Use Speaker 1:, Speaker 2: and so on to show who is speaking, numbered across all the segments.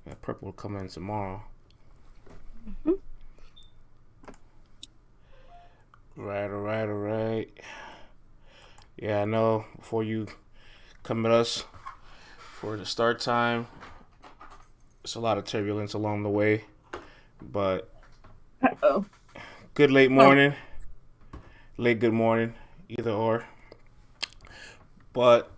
Speaker 1: Yeah, purple will come in tomorrow.
Speaker 2: Mm-hmm.
Speaker 1: Right, all right, all right. Yeah, I know. Before you come at us for the start time, it's a lot of turbulence along the way, but
Speaker 2: Uh-oh.
Speaker 1: good late
Speaker 2: Oh,
Speaker 1: morning, late good morning, either or. But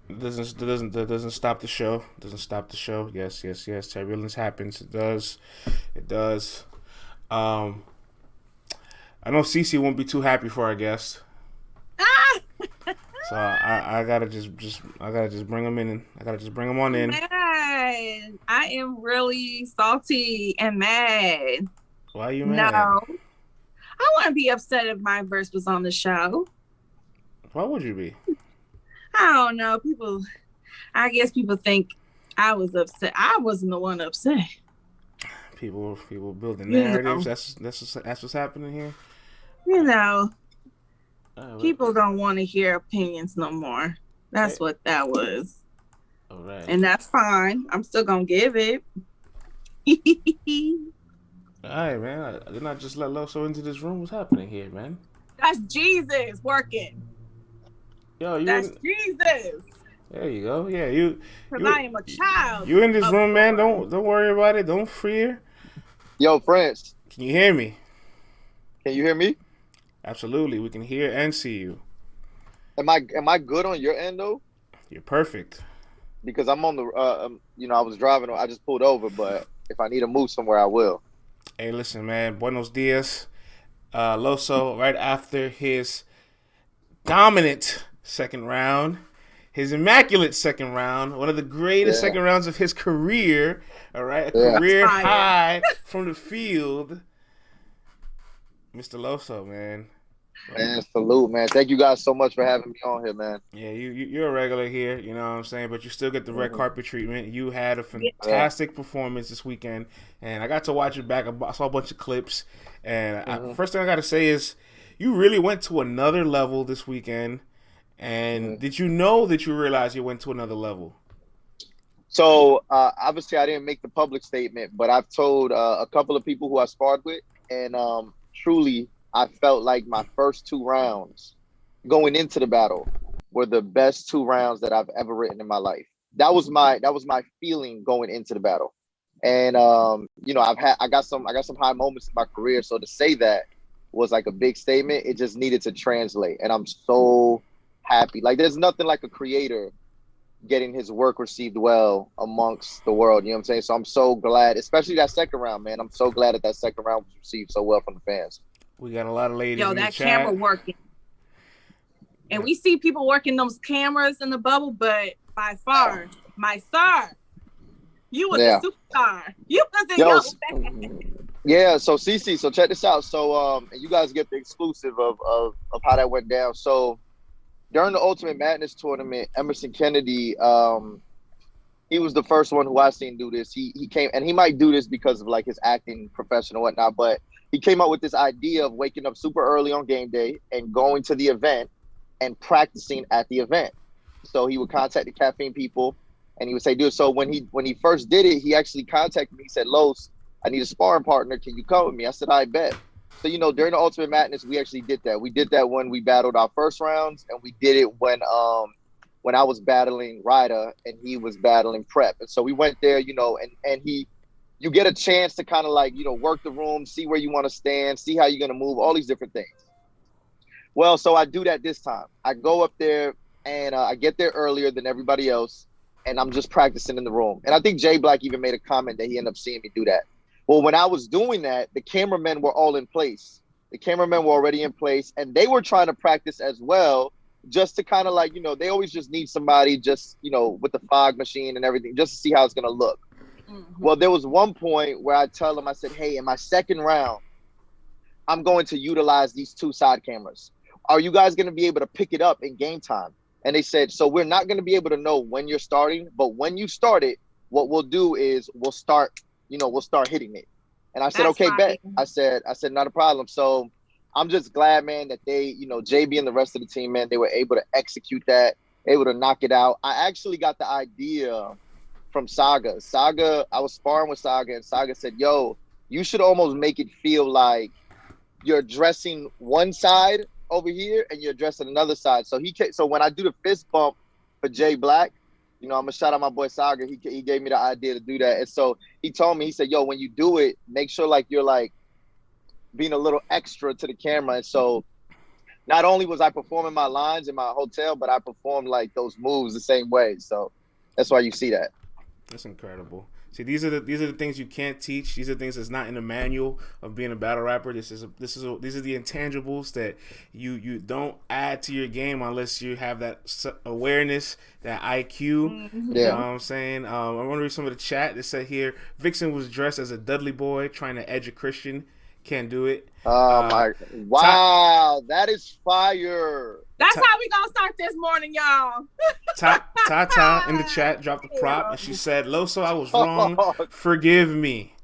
Speaker 1: it doesn't stop the show. It doesn't stop the show. Yes, yes, yes. Turbulence happens. It does. It does. Um, I know Cece won't be too happy for our guest,
Speaker 2: ah,
Speaker 1: so I gotta just bring him in. I gotta just bring him on
Speaker 2: I'm
Speaker 1: in.
Speaker 2: mad. I am really salty and mad.
Speaker 1: Why are you
Speaker 2: No,
Speaker 1: mad?
Speaker 2: I wouldn't be upset if my verse was on the show.
Speaker 1: Why would you be?
Speaker 2: I don't know. I guess people think I was upset. I wasn't the one upset.
Speaker 1: People building
Speaker 2: You
Speaker 1: narratives.
Speaker 2: know,
Speaker 1: That's what's happening here.
Speaker 2: you know,
Speaker 1: Well,
Speaker 2: people don't want to hear opinions no more.
Speaker 1: hey,
Speaker 2: That's what that was.
Speaker 1: all right,
Speaker 2: And that's fine. I'm still going to give it.
Speaker 1: all right, man. I did not just let Loso into this room. What's happening here, man?
Speaker 2: That's Jesus working.
Speaker 1: Yo, you
Speaker 2: That's
Speaker 1: in?
Speaker 2: Jesus.
Speaker 1: There you go. Yeah, you
Speaker 2: Because
Speaker 1: you
Speaker 2: I am a child
Speaker 1: you in this
Speaker 2: of the
Speaker 1: room, man.
Speaker 2: Lord.
Speaker 1: Don't worry about it. Don't fear.
Speaker 3: Yo, friends,
Speaker 1: Can you hear me?
Speaker 3: can you hear me?
Speaker 1: Absolutely. We can hear and see you.
Speaker 3: Am I good on your end though?
Speaker 1: You're perfect.
Speaker 3: Because I'm on the I was driving. I just pulled over, but if I need to move somewhere, I will.
Speaker 1: Hey, listen, man. Buenos dias. Loso, right after his dominant second round, his immaculate second round, one of the greatest
Speaker 3: Yeah,
Speaker 1: second rounds of his career. All right, a
Speaker 3: yeah,
Speaker 1: career
Speaker 2: Fire.
Speaker 1: high from the field. Mr. Loso, man.
Speaker 3: man. Salute, man. Thank you guys so much for having me on here, man.
Speaker 1: Yeah, you're a regular here, you know what I'm saying, but you still get the red
Speaker 3: Hmm.
Speaker 1: carpet treatment. You had a
Speaker 2: Yeah.
Speaker 3: Yeah.
Speaker 1: fantastic performance this weekend, and I got to watch it back. I saw a bunch of clips, and
Speaker 3: Hmm.
Speaker 1: first thing I got to say is you really went to another level this weekend.
Speaker 3: Hmm.
Speaker 1: And did you know that you realized you went to another level?
Speaker 3: So obviously, I didn't make the public statement, but I've told a couple of people who I sparred with, and truly, I felt like my first two rounds going into the battle were the best two rounds that I've ever written in my life. That was my feeling going into the battle. And I got some high moments in my career. So to say that was like a big statement. It just needed to translate. And I'm so happy. Like there's nothing like a creator getting his work received well amongst the world. You know what I'm saying? So I'm so glad, especially that second round, man. I'm so glad that second round was received so well from the fans.
Speaker 1: We got a lot of ladies
Speaker 2: Yo,
Speaker 1: in the
Speaker 2: that camera
Speaker 1: chat.
Speaker 2: working. And
Speaker 1: Yeah.
Speaker 2: we see people working those cameras in the bubble, but by far, my star, you was a
Speaker 3: Yeah.
Speaker 2: superstar. You was a
Speaker 3: Yo,
Speaker 2: young.
Speaker 3: yeah, so CC, so check this out. So and you guys get the exclusive of how that went down. So during the Ultimate Madness tournament, Emerson Kennedy, he was the first one who I seen do this. He came, and he might do this because of like his acting profession or whatnot, but he came up with this idea of waking up super early on game day and going to the event and practicing at the event. So he would contact the Caffeine people and he would say, dude, so when he first did it, he actually contacted me. He said, Los, I need a sparring partner. Can you come with me? I said, I bet. So, during the Ultimate Madness, we actually did that. We did that when we battled our first rounds, and we did it when I was battling Ryder and he was battling Prep. And so we went there, and you get a chance to kind of like, work the room, see where you want to stand, see how you're going to move, all these different things. Well, so I do that this time. I go up there and I get there earlier than everybody else, and I'm just practicing in the room. And I think Jay Black even made a comment that he ended up seeing me do that. Well, when I was doing that, the cameramen were all in place. The cameramen were already in place, and they were trying to practice as well, just to kind of like, they always just need somebody just, with the fog machine and everything, just to see how it's going to look.
Speaker 2: Mm-hmm.
Speaker 3: Well, there was one point where I tell them, I said, hey, in my second round, I'm going to utilize these two side cameras. Are you guys going to be able to pick it up in game time? And they said, so we're not going to be able to know when you're starting, but when you start it, what we'll do is we'll start hitting it. And I said,
Speaker 2: That's
Speaker 3: okay,
Speaker 2: fine.
Speaker 3: bet. I said, not a problem. So I'm just glad, man, that they, JB and the rest of the team, man, they were able to execute that, able to knock it out. I actually got the idea from Saga. I was sparring with Saga, and Saga said, "Yo, you should almost make it feel like you're addressing one side over here and you're addressing another side." So when I do the fist bump for Jay Black, I'm gonna shout out my boy Saga. He gave me the idea to do that, and so he told me, he said, "Yo, when you do it, make sure like you're like being a little extra to the camera." And so not only was I performing my lines in my hotel, but I performed like those moves the same way. So that's why you see that.
Speaker 1: That's incredible. See, these are the things you can't teach. These are things that's not in the manual of being a battle rapper. These are the intangibles that you don't add to your game unless you have that awareness, that IQ.
Speaker 2: Mm-hmm.
Speaker 1: You know what I'm saying? I want to read some of the chat that said here, Viixen was dressed as a Dudley boy trying to edge a Christian. Can't do it.
Speaker 3: Wow, that is fire.
Speaker 2: That's how we gonna start this morning, y'all.
Speaker 1: Tata in the chat dropped a prop and she said, "Loso, I was wrong. Forgive me."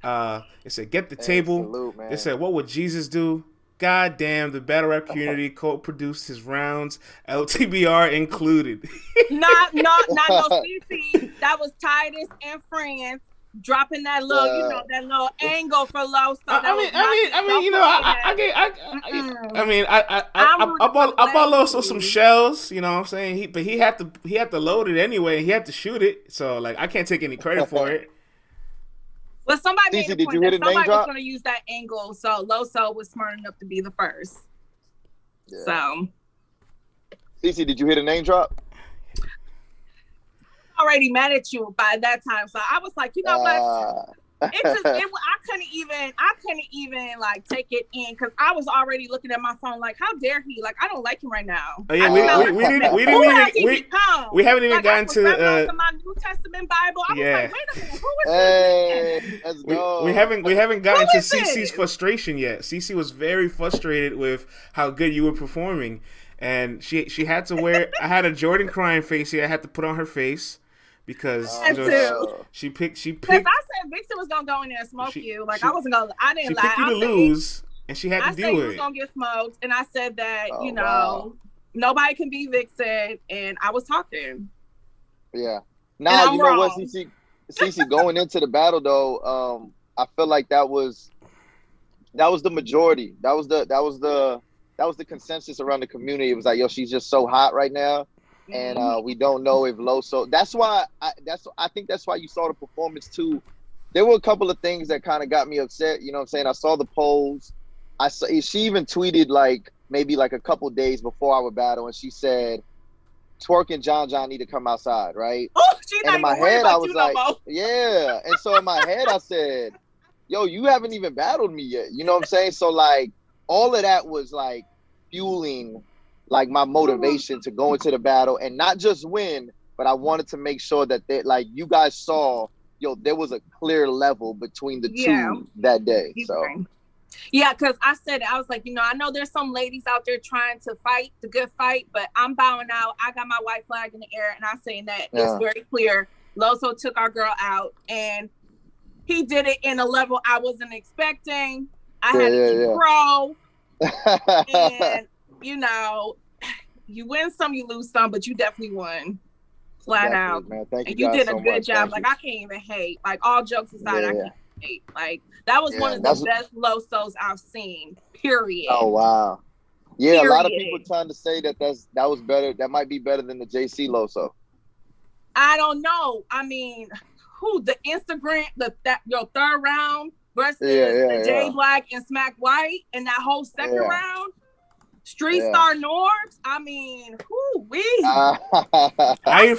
Speaker 1: It said, "Get the table."
Speaker 3: Salute,
Speaker 1: It said, "What would Jesus do?" God damn, the battle rap community co-produced his rounds, LTBR included.
Speaker 2: Not no CC. That was Titus and friends dropping that little, that little angle for Loso.
Speaker 1: I bought Loso some shells. You know what I'm saying? But he had to load it anyway. He had to shoot it. So like, I can't take any credit for it.
Speaker 2: Well, somebody made
Speaker 3: Cece,
Speaker 2: a point that somebody was going to use that angle, so Loso was smart enough to be the first. Yeah. So,
Speaker 3: Cece, did you hear the name drop?
Speaker 2: Already mad at you by that time, so I was like, you know what? I couldn't even like take it in because I was already looking at my phone like, how dare he? Like, I don't like him right now.
Speaker 1: Oh yeah, we haven't even gotten to
Speaker 2: my New Testament Bible. I was like, wait a minute, who is this?
Speaker 3: Let's go.
Speaker 1: We haven't gotten to Cece's frustration yet. Cece was very frustrated with how good you were performing, and she had to wear. I had a Jordan crying face here. I had to put on her face. Because she picked.
Speaker 2: Because I said Viixen was gonna go in there and smoke you. Like I wasn't gonna. I didn't lie.
Speaker 1: She picked you to lose, and she had to deal with it. I said he was
Speaker 2: gonna get smoked, and I said that nobody can be Viixen, and I was talking.
Speaker 3: Yeah. Now you know what, Cece, going into the battle though, I feel like that was the majority. That was the consensus around the community. It was like, yo, she's just so hot right now. And we don't know if Loso. That's why I think that's why you saw the performance too. There were a couple of things that kind of got me upset. You know what I'm saying? I saw the polls. She even tweeted like maybe like a couple days before our battle, and she said, "Twerk and John need to come outside," right?
Speaker 2: Oh,
Speaker 3: and in my head I was like, yeah. And so in my head I said, "Yo, you haven't even battled me yet." You know what I'm saying? So like all of that was like fueling like my motivation to go into the battle and not just win, but I wanted to make sure that like you guys saw, there was a clear level between the two that day. So
Speaker 2: yeah, because I said it, I was like, I know there's some ladies out there trying to fight the good fight, but I'm bowing out. I got my white flag in the air, and I'm saying that it's very clear. Loso took our girl out, and he did it in a level I wasn't expecting. I had to keep pro, and you win some, you lose some, but you definitely won flat out.
Speaker 3: Man. Thank you.
Speaker 2: And you did a good job. Like, I can't even hate. Like, all jokes aside, I can't hate. Like, that was one of the best Losos I've seen, period.
Speaker 3: Oh, wow. Yeah, period. A lot of people trying to say that was better. That might be better than the JC Loso.
Speaker 2: I don't know. I mean, the Instagram, your third round versus the J Black and Smack White and that whole second round? Street Star Norbs. I mean, who is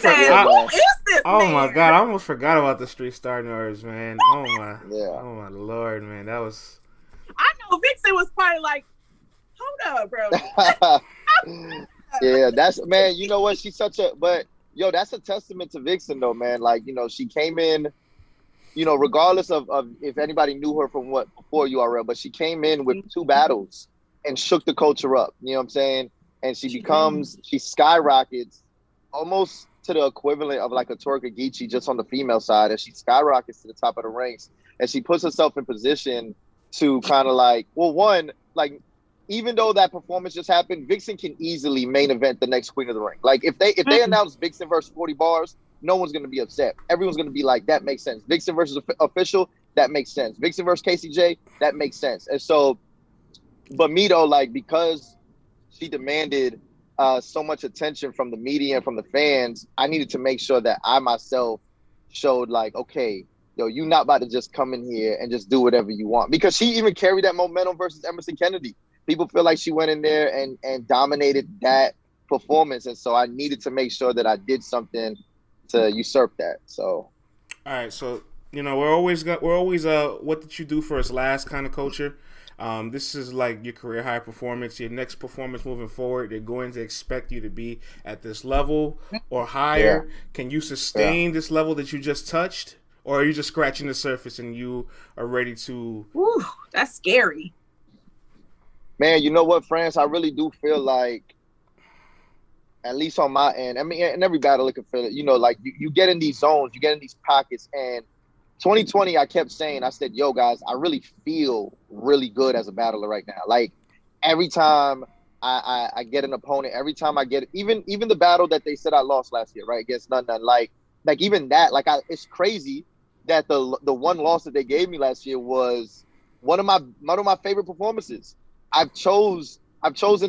Speaker 2: this?
Speaker 1: Oh
Speaker 2: man?
Speaker 1: My god, I almost forgot about the Street Star Norbs, man. Oh my lord, man, that was.
Speaker 2: I know Viixen was probably like, hold up, bro.
Speaker 3: Yeah, that's man. You know what? She's such a that's a testament to Viixen though, man. Like she came in, regardless of if anybody knew her from before URL, but she came in with 2 battles and shook the culture up, you know what I'm saying? And she skyrockets almost to the equivalent of like a Torka Geechee just on the female side, and she skyrockets to the top of the ranks, and she puts herself in position to kind of like, even though that performance just happened, Viixen can easily main event the next Queen of the Ring. Like if they announce Viixen versus 40 Bars, no one's going to be upset. Everyone's going to be like, that makes sense. Viixen versus official, that makes sense. Viixen versus KCJ, that makes sense. And so, but me though, like, because she demanded so much attention from the media and from the fans, I needed to make sure that I myself showed like, okay, yo, you not about to just come in here and just do whatever you want. Because she even carried that momentum versus Emerson Kennedy. People feel like she went in there and dominated that performance. And so I needed to make sure that I did something to usurp that. So.
Speaker 1: All right. So, we're always what did you do for us last kind of culture. This is like your career high performance, your next performance moving forward. They're going to expect you to be at this level or higher. Yeah. Can you sustain this level that you just touched? Or are you just scratching the surface and you are ready to...
Speaker 2: Ooh, that's scary.
Speaker 3: Man, you know what, France? I really do feel like, at least on my end, I mean, in every battle, I can feel it. Like you get in these zones, you get in these pockets, and 2020, I kept saying, I said, yo, guys, I really feel really good as a battler right now. Like, every time I get an opponent, every time I get, even the battle that they said I lost last year, right, against None, like even that, like, it's crazy that the one loss that they gave me last year was one of my favorite performances. I've chosen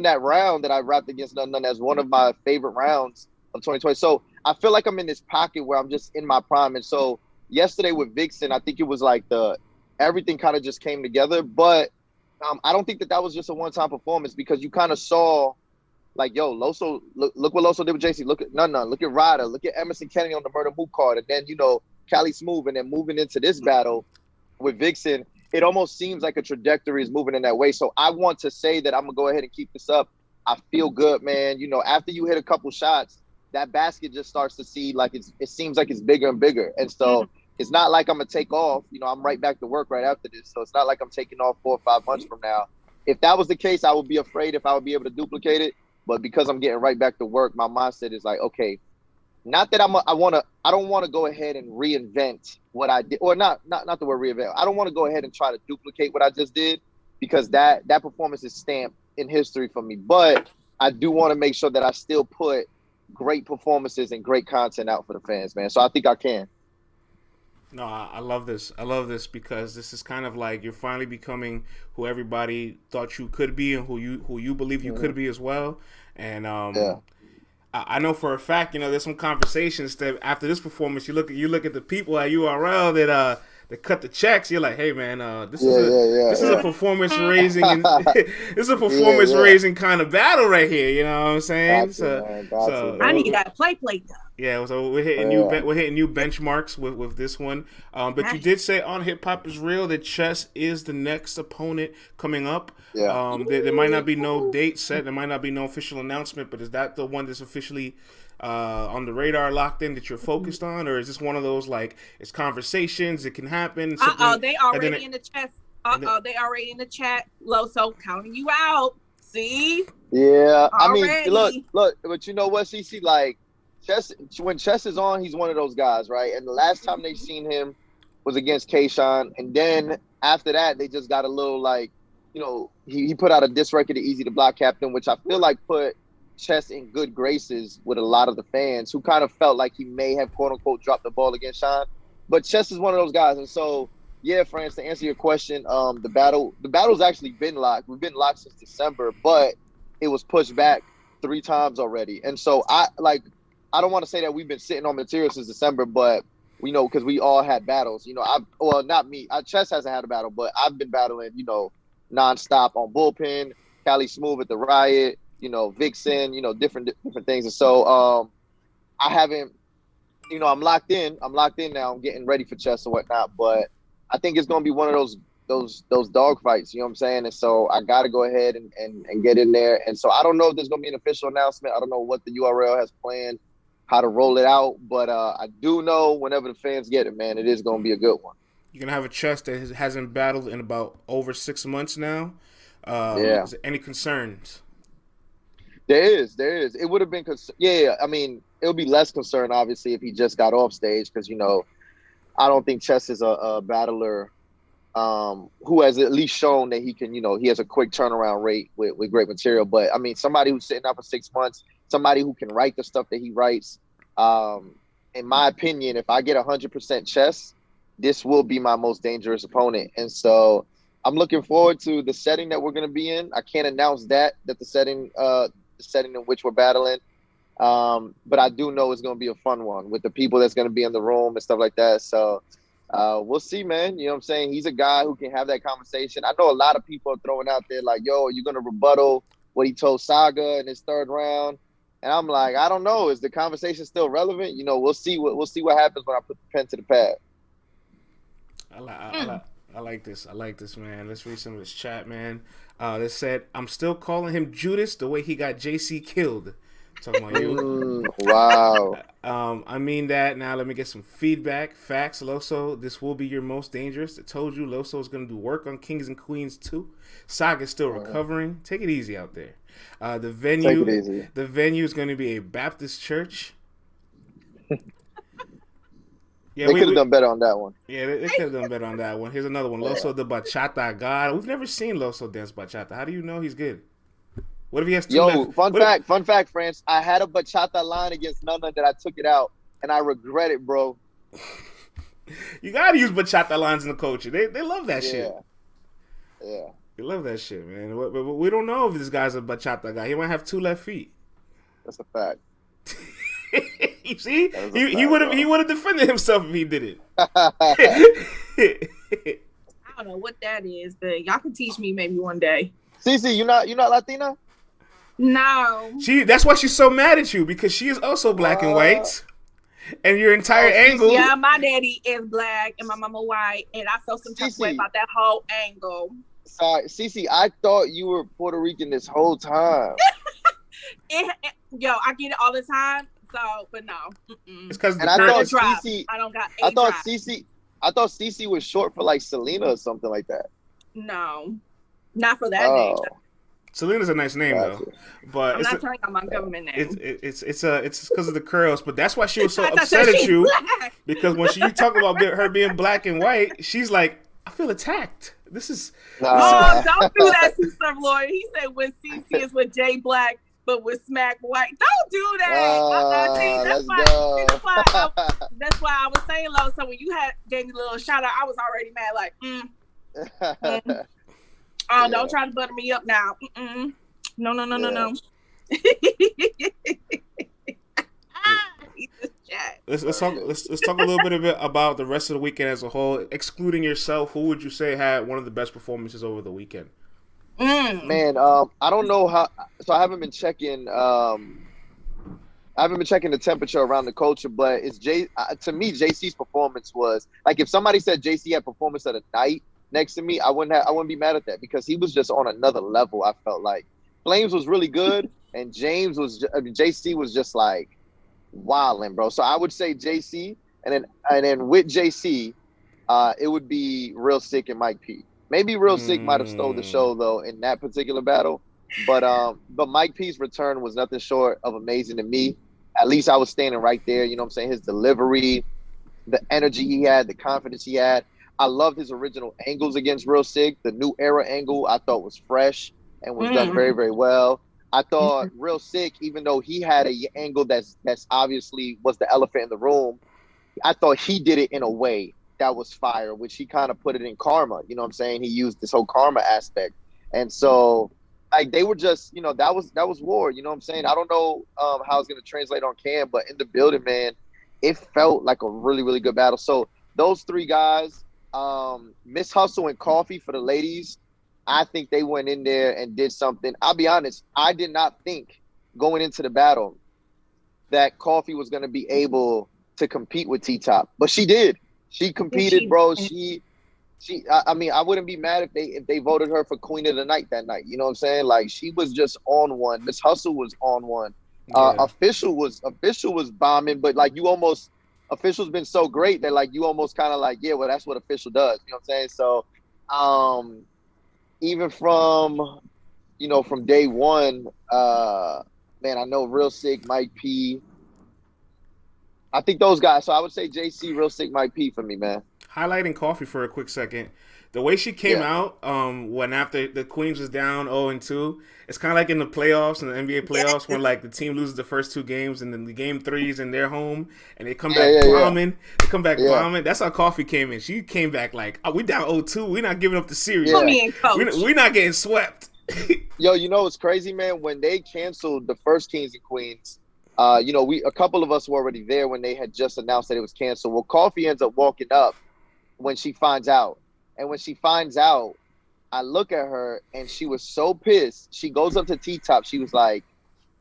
Speaker 3: that round that I rapped against None as one of my favorite rounds of 2020. So I feel like I'm in this pocket where I'm just in my prime. And so yesterday with Viixen, I think it was like everything kind of just came together. But I don't think that was just a one-time performance, because you kind of saw, like, yo, Loso, look what Loso did with JC. Look at None, look at Ryder, look at Emerson Kennedy on the Murder Moot card, and then Cali Smooth, and then moving into this battle with Viixen, it almost seems like a trajectory is moving in that way. So I want to say that I'm gonna go ahead and keep this up. I feel good, man. After you hit a couple shots, that basket just starts to see like it seems like it's bigger and bigger, and so it's not like I'm gonna take off. I'm right back to work right after this, so it's not like I'm taking off 4 or 5 months from now. If that was the case, I would be afraid if I would be able to duplicate it. But because I'm getting right back to work, my mindset is like, okay, not that I don't want to go ahead and reinvent what I did, or not the word reinvent. I don't want to go ahead and try to duplicate what I just did, because that performance is stamped in history for me. But I do want to make sure that I still put great performances and great content out for the fans, man. So I think I can.
Speaker 1: No, I love this. I love this because this is kind of like you're finally becoming who everybody thought you could be and who you believe you could be as well. And I know for a fact, there's some conversations that after this performance, you look at the people at URL that cut the checks. You're like, hey man, this is a performance raising and this is a performance raising kind of battle right here. You know what I'm saying?
Speaker 2: So I need that play though.
Speaker 1: Yeah, so we're hitting new benchmarks with this one. But you did say on Hip Hop Is Real that Chess is the next opponent coming up. Yeah. There might not be no date set. There might not be no official announcement. But is that the one that's officially on the radar, locked in, that you're focused on, or is this one of those like it's conversations? It can happen.
Speaker 2: They already in the chat. They already in the chat. Loso counting you out. See?
Speaker 3: Yeah. Already. I mean, look. But you know what, CC, like. When Chess is on, he's one of those guys, right? And the last time they seen him was against Kayshawn, and then after that, they just got a little like, he put out a diss record to Easy the Block Captain, which I feel like put Chess in good graces with a lot of the fans who kind of felt like he may have quote unquote dropped the ball against Sean. But Chess is one of those guys, and so yeah, France, to answer your question, the battle's actually been locked. We've been locked since December, but it was pushed back 3 times already, and so I don't want to say that we've been sitting on material since December, but because we all had battles. Not me. Chess hasn't had a battle, but I've been battling, nonstop on Bullpen, Cali Smooth at the Riot, Viixen, different things. And so I haven't, I'm locked in. I'm locked in now. I'm getting ready for Chess and whatnot. But I think it's gonna be one of those dog fights. You know what I'm saying? And so I got to go ahead and get in there. And so I don't know if there's gonna be an official announcement. I don't know what the URL has planned, how to roll it out, but I do know whenever the fans get it, man, it is going to be a good one.
Speaker 1: You're going to have a Chess that hasn't battled in about over 6 months now. Is there any concerns?
Speaker 3: There is. It would have been, I mean, it would be less concern, obviously, if he just got off stage, because, I don't think Chess is a battler who has at least shown that he can, he has a quick turnaround rate with great material. But, I mean, somebody who's sitting out for 6 months, somebody who can write the stuff that he writes, in my opinion, if I get 100% chess, this will be my most dangerous opponent. And so I'm looking forward to the setting that we're going to be in. I can't announce that the setting in which we're battling. But I do know it's going to be a fun one with the people that's going to be in the room and stuff like that. So we'll see, man. You know what I'm saying? He's a guy who can have that conversation. I know a lot of people are throwing out there like, yo, you're going to rebuttal what he told Saga in his third round. And I'm like, I don't know. Is the conversation still relevant? You know, we'll see what happens when I put the pen to the pad.
Speaker 1: I like this. I like this, man. Let's read some of this chat, man. They said, I'm still calling him Judas the way he got JC killed. Talking about you.
Speaker 3: Wow.
Speaker 1: I mean that. Now let me get some feedback. Facts, Loso. This will be your most dangerous. I told you Loso is going to do work on Kings and Queens too. Saga's still recovering. Take it easy out there. The venue is going to be a Baptist church.
Speaker 3: Yeah, they could have done better on that one.
Speaker 1: Yeah, they could have done better on that one. Here's another one. Loso the bachata god. We've never seen Loso dance bachata. How do you know he's good? What if he has two left?
Speaker 3: Fun fact, France. I had a bachata line against Nana that I took it out, and I regret it, bro.
Speaker 1: You gotta use bachata lines in the culture. They love that shit.
Speaker 3: Yeah.
Speaker 1: They love that shit, man. But we don't know if this guy's a bachata guy. He might have two left feet.
Speaker 3: That's a fact.
Speaker 1: You see, he would have defended himself if he did it.
Speaker 2: I don't know what that is, but y'all can teach me maybe one day.
Speaker 3: Cece, you not Latina?
Speaker 2: No.
Speaker 1: That's why she's so mad at you, because she is also black and white. And your entire angle.
Speaker 2: Yeah, my daddy is black and my mama white, and I felt some type of way about that whole angle.
Speaker 3: Sorry, Cece, I thought you were Puerto Rican this whole time.
Speaker 2: Yo, I get it all the time. So, but no.
Speaker 1: It's because
Speaker 2: I thought Cece. I don't got. I thought
Speaker 3: Cece was short for like Selena or something like that.
Speaker 2: No, not for that name.
Speaker 1: Selena's a nice name though, but
Speaker 2: I'm not telling you my government name.
Speaker 1: It's because of the curls, but that's why she was so upset at you. Black. Because when you talk about her being black and white, she's like, I feel attacked. This is.
Speaker 2: Oh, don't do that, Sister Lloyd. He said when CC is with Jay Black, but with Smack White. Don't do that. That's why I was saying low. So when you gave me a little shout out, I was already mad. Like, Oh, don't try to butter me up now. No.
Speaker 1: Let's talk a little bit about the rest of the weekend as a whole. Excluding yourself, who would you say had one of the best performances over the weekend?
Speaker 3: Man, I don't know how. So I haven't been checking. I haven't been checking the temperature around the culture, but to me, JC's performance was like, if somebody said JC had performance of the night next to me, I wouldn't be mad at that, because he was just on another level. I felt like Flames was really good, and JC was just like wilding, bro. So I would say JC, and then with JC, it would be Real Sick and Mike P. Maybe Real Sick might have stole the show though in that particular battle, but Mike P's return was nothing short of amazing to me. At least I was standing right there. You know what I'm saying? His delivery, the energy he had, the confidence he had. I loved his original angles against Real Sick. The new era angle I thought was fresh and was done very, very well. I thought Real Sick, even though he had a angle that's obviously was the elephant in the room, I thought he did it in a way that was fire, which he kind of put it in karma. You know what I'm saying? He used this whole karma aspect. And so like they were just, that was war. You know what I'm saying? I don't know how it's going to translate on cam, but in the building, man, it felt like a really, really good battle. So those three guys, Miss Hustle and Coffee for the ladies, I think they went in there and did something. I'll be honest, I did not think going into the battle that Coffee was going to be able to compete with T-Top, but she did. She competed, bro. I mean, I wouldn't be mad if they voted her for Queen of the Night that night. You know what I'm saying? Like, she was just on one. Miss Hustle was on one. Yeah. Official was bombing, but like Official's been so great that like you almost kind of like, yeah, well, that's what Official does. You know what I'm saying? So even from day one, man, I know Real Sick, Mike P. I think those guys. So I would say JC, Real Sick, Mike P for me, man.
Speaker 1: highlighting Coffee for a quick second. The way she came out, when after the Queens was down 0-2, it's kind of like in the playoffs, in the NBA playoffs, when like the team loses the first 2 games, and then the game 3's in their home, and they come back bombing. They come back bombing. That's how Coffee came in. She came back like, we down 0-2. We're not giving up the series. We're not getting swept.
Speaker 3: Yo, you know what's crazy, man? When they canceled the first Kings and Queens, you know, a couple of us were already there when they had just announced that it was canceled. Well, Coffee ends up walking up when she finds out. And when she finds out, I look at her and she was so pissed. She goes up to T-Top. She was like,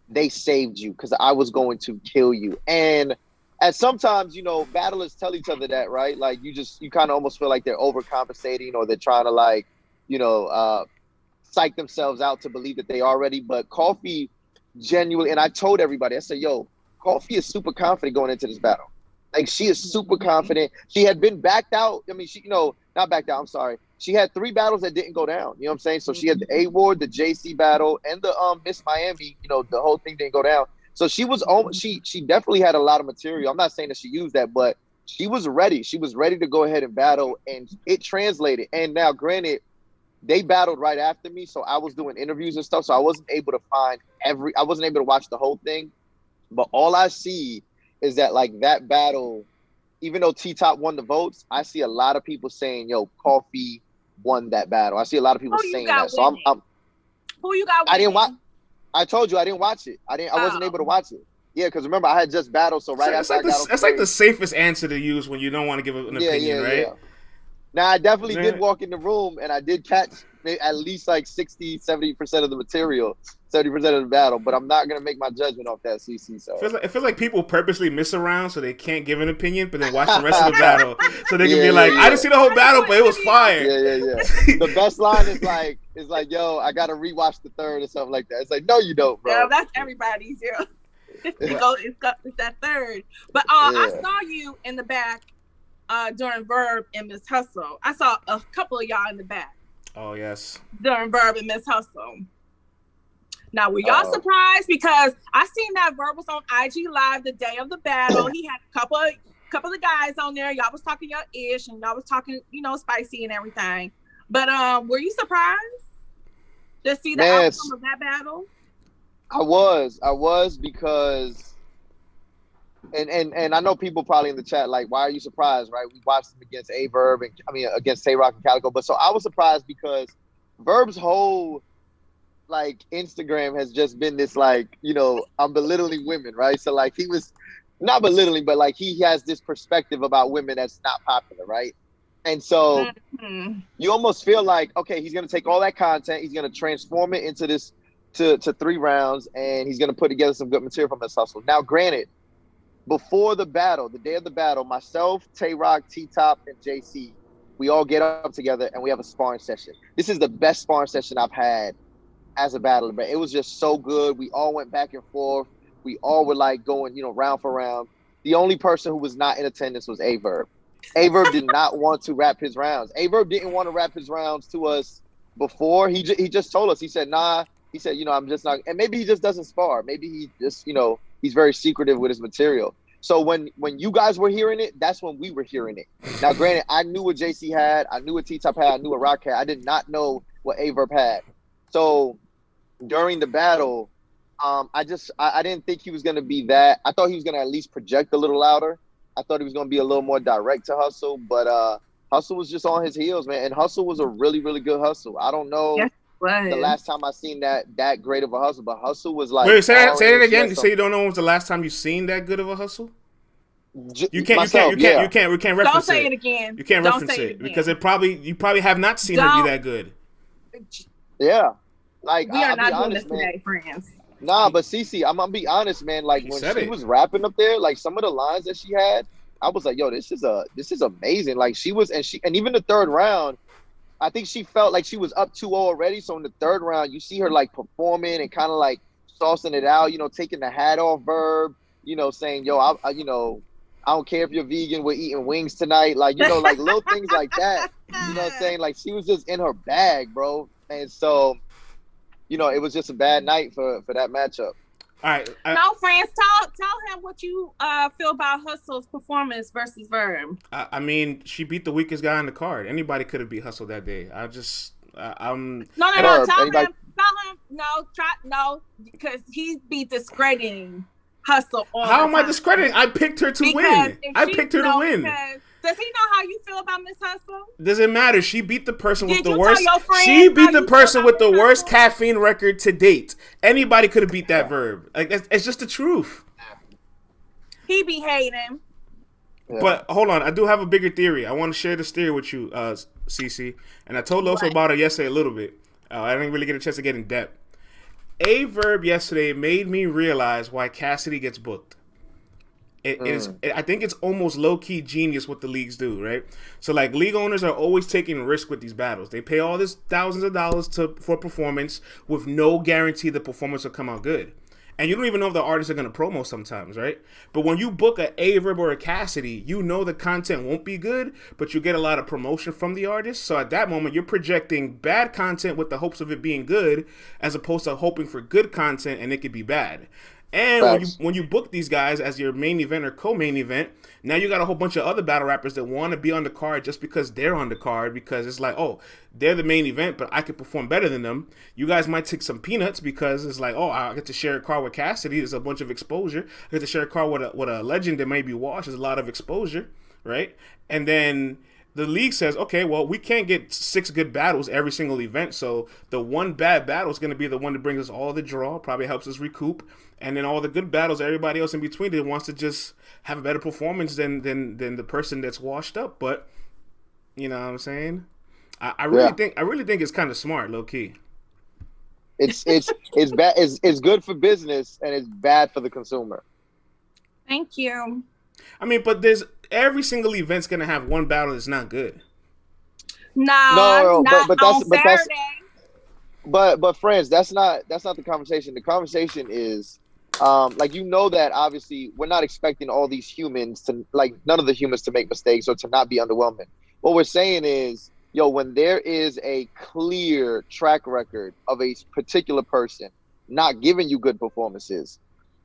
Speaker 3: they saved you because I was going to kill you. And at sometimes, you know, battlers tell each other that, right? Like you kind of almost feel like they're overcompensating or they're trying to like, you know, psych themselves out to believe that they are ready. But Coffee genuinely, and I told everybody, I said, yo, Coffee is super confident going into this battle. Like, she is super confident. She had been backed out. I mean, she, you know, not backed out, I'm sorry. She had 3 battles that didn't go down. You know what I'm saying? So she had the A-Ward, the JC battle, and the Miss Miami. You know, the whole thing didn't go down. So she was she definitely had a lot of material. I'm not saying that she used that, but she was ready. She was ready to go ahead and battle, and it translated. And now, granted, they battled right after me, so I was doing interviews and stuff, so I wasn't able to I wasn't able to watch the whole thing. But all I see is that, like, that battle, even though T-Top won the votes, I see a lot of people saying, yo, Coffee won that battle. I see a lot of people saying that. So I'm
Speaker 2: who you got winning?
Speaker 3: I didn't watch. I told you I didn't watch it. I wasn't able to watch it. Yeah, because remember, I had just battled, so right after I got
Speaker 1: that's like the safest answer to use when you don't want to give an opinion, right? Yeah.
Speaker 3: Now, I definitely did walk in the room, and I did catch at least like 60, 70% of the material, 70% of the battle, but I'm not going to make my judgment off that, CC. So it
Speaker 1: feels like people purposely miss a round so they can't give an opinion, but then watch the rest of the battle so they can be like, I didn't see the whole battle, but it was fire.
Speaker 3: Yeah. The best line is like, yo, I got to rewatch the third or something like that. It's like, no, you don't, bro.
Speaker 2: Yeah, that's everybody's, it's that third. But I saw you in the back during Verb and Miss Hustle. I saw a couple of y'all in the back.
Speaker 1: Oh, yes.
Speaker 2: During Verb and Miss Hustle. Now, were y'all surprised? Because I seen that Verb was on IG Live the day of the battle. He had a couple of guys on there. Y'all was talking your ish and y'all was talking, you know, spicy and everything. But were you surprised to see the outcome of that battle?
Speaker 3: I was because, and I know people probably in the chat like, why are you surprised, right? We watched him against Verb against Tay-Rock and Calico. But so I was surprised because Verb's whole like Instagram has just been this like, you know, I'm belittling women, right? So like he was not belittling, but like he has this perspective about women that's not popular, right? And so you almost feel like, okay, he's gonna take all that content, he's gonna transform it into this to 3 rounds, and he's gonna put together some good material from this hustle. Now, granted, before the battle, the day of the battle, myself, Tay-Rock, T-Top, and JC, we all get up together and we have a sparring session. This is the best sparring session I've had as a battler, but it was just so good. We all went back and forth. We all were like going, you know, round for round. The only person who was not in attendance was Verb. Verb did not want to rap his rounds. Verb didn't want to rap his rounds to us before. He just told us, he said, nah. He said, you know, I'm just not, and maybe he just doesn't spar. Maybe he just, you know, he's very secretive with his material. So when you guys were hearing it, that's when we were hearing it. Now, granted, I knew what JC had. I knew what T-Top had. I knew what Rock had. I did not know what Verb had. So during the battle, I didn't think he was going to be that. I thought he was going to at least project a little louder. I thought he was going to be a little more direct to Hustle, but Hustle was just on his heels, man. And Hustle was a really, really good Hustle. I don't know the last time I seen that great of a Hustle, but Hustle was like.
Speaker 1: Wait, say it again. You say you don't know when was the last time you seen that good of a Hustle? You can't reference it.
Speaker 2: Don't say it again.
Speaker 1: You can't reference it because you probably have not seen her be that good.
Speaker 3: Yeah. Like,
Speaker 2: we are not doing this today, friends.
Speaker 3: Nah, but Cece, I'm gonna be honest, man. Like when she was rapping up there, like some of the lines that she had, I was like, yo, this is amazing. Like and even the third round, I think she felt like she was up 2-0 already. So in the third round, you see her like performing and kind of like saucing it out, you know, taking the hat off Verb, you know, saying, yo, I you know, I don't care if you're vegan, we're eating wings tonight. Like, you know, like little things like that. You know what I'm saying? Like she was just in her bag, bro. And so, you know, it was just a bad night for that matchup.
Speaker 1: All right.
Speaker 2: No, France, tell him what you feel about Hustle's performance versus Verb.
Speaker 1: I mean, she beat the weakest guy on the card. Anybody could have beat Hustle that day. I'm.
Speaker 2: No.
Speaker 3: Verb,
Speaker 2: Tell
Speaker 3: anybody...
Speaker 2: him. No, because he'd be discrediting Hustle.
Speaker 1: How am I discrediting? I picked her to win. I picked her to win.
Speaker 2: Does he know how you feel about Miss Hustle?
Speaker 1: Doesn't matter. She beat the person with the
Speaker 2: Did you
Speaker 1: worst.
Speaker 2: tell your friend
Speaker 1: She beat the
Speaker 2: how you
Speaker 1: person
Speaker 2: feel
Speaker 1: with
Speaker 2: about
Speaker 1: the
Speaker 2: Miss
Speaker 1: worst
Speaker 2: Hustle?
Speaker 1: caffeine record to date. Anybody could have beat that Verb. Like it's just the truth.
Speaker 2: He be hating.
Speaker 1: Yeah. But hold on, I do have a bigger theory. I want to share this theory with you, Cece. And I told Loso about it yesterday a little bit. I didn't really get a chance to get in depth. A Verb yesterday made me realize why Cassidy gets booked. I think it's almost low-key genius what the leagues do, right? So, like, league owners are always taking risk with these battles. They pay all this thousands of dollars for performance with no guarantee the performance will come out good. And you don't even know if the artists are going to promo sometimes, right? But when you book a Verb or a Cassidy, you know the content won't be good, but you get a lot of promotion from the artist. So at that moment, you're projecting bad content with the hopes of it being good, as opposed to hoping for good content and it could be bad. And when you book these guys as your main event or co-main event, now you got a whole bunch of other battle rappers that want to be on the card just because they're on the card, because it's like, oh, they're the main event, but I could perform better than them. You guys might take some peanuts because it's like, oh, I get to share a card with Cassidy. There's a bunch of exposure. I get to share a card with a legend that may be washed. There's a lot of exposure, right? And then the league says, okay, well, we can't get 6 good battles every single event, so the one bad battle is going to be the one that brings us all the draw, probably helps us recoup, and then all the good battles, everybody else in between that wants to just have a better performance than the person that's washed up. But you know what I'm saying? I really think it's kind of smart, low key.
Speaker 3: It's bad. It's good for business and it's bad for the consumer.
Speaker 2: Thank you.
Speaker 1: I mean, but every single event's gonna have one battle that's not good.
Speaker 2: No, but that's Saturday.
Speaker 3: But friends, that's not the conversation. The conversation is like, you know, that obviously we're not expecting all these humans to, like, none of the humans to make mistakes or to not be underwhelming. What we're saying is, when there is a clear track record of a particular person not giving you good performances,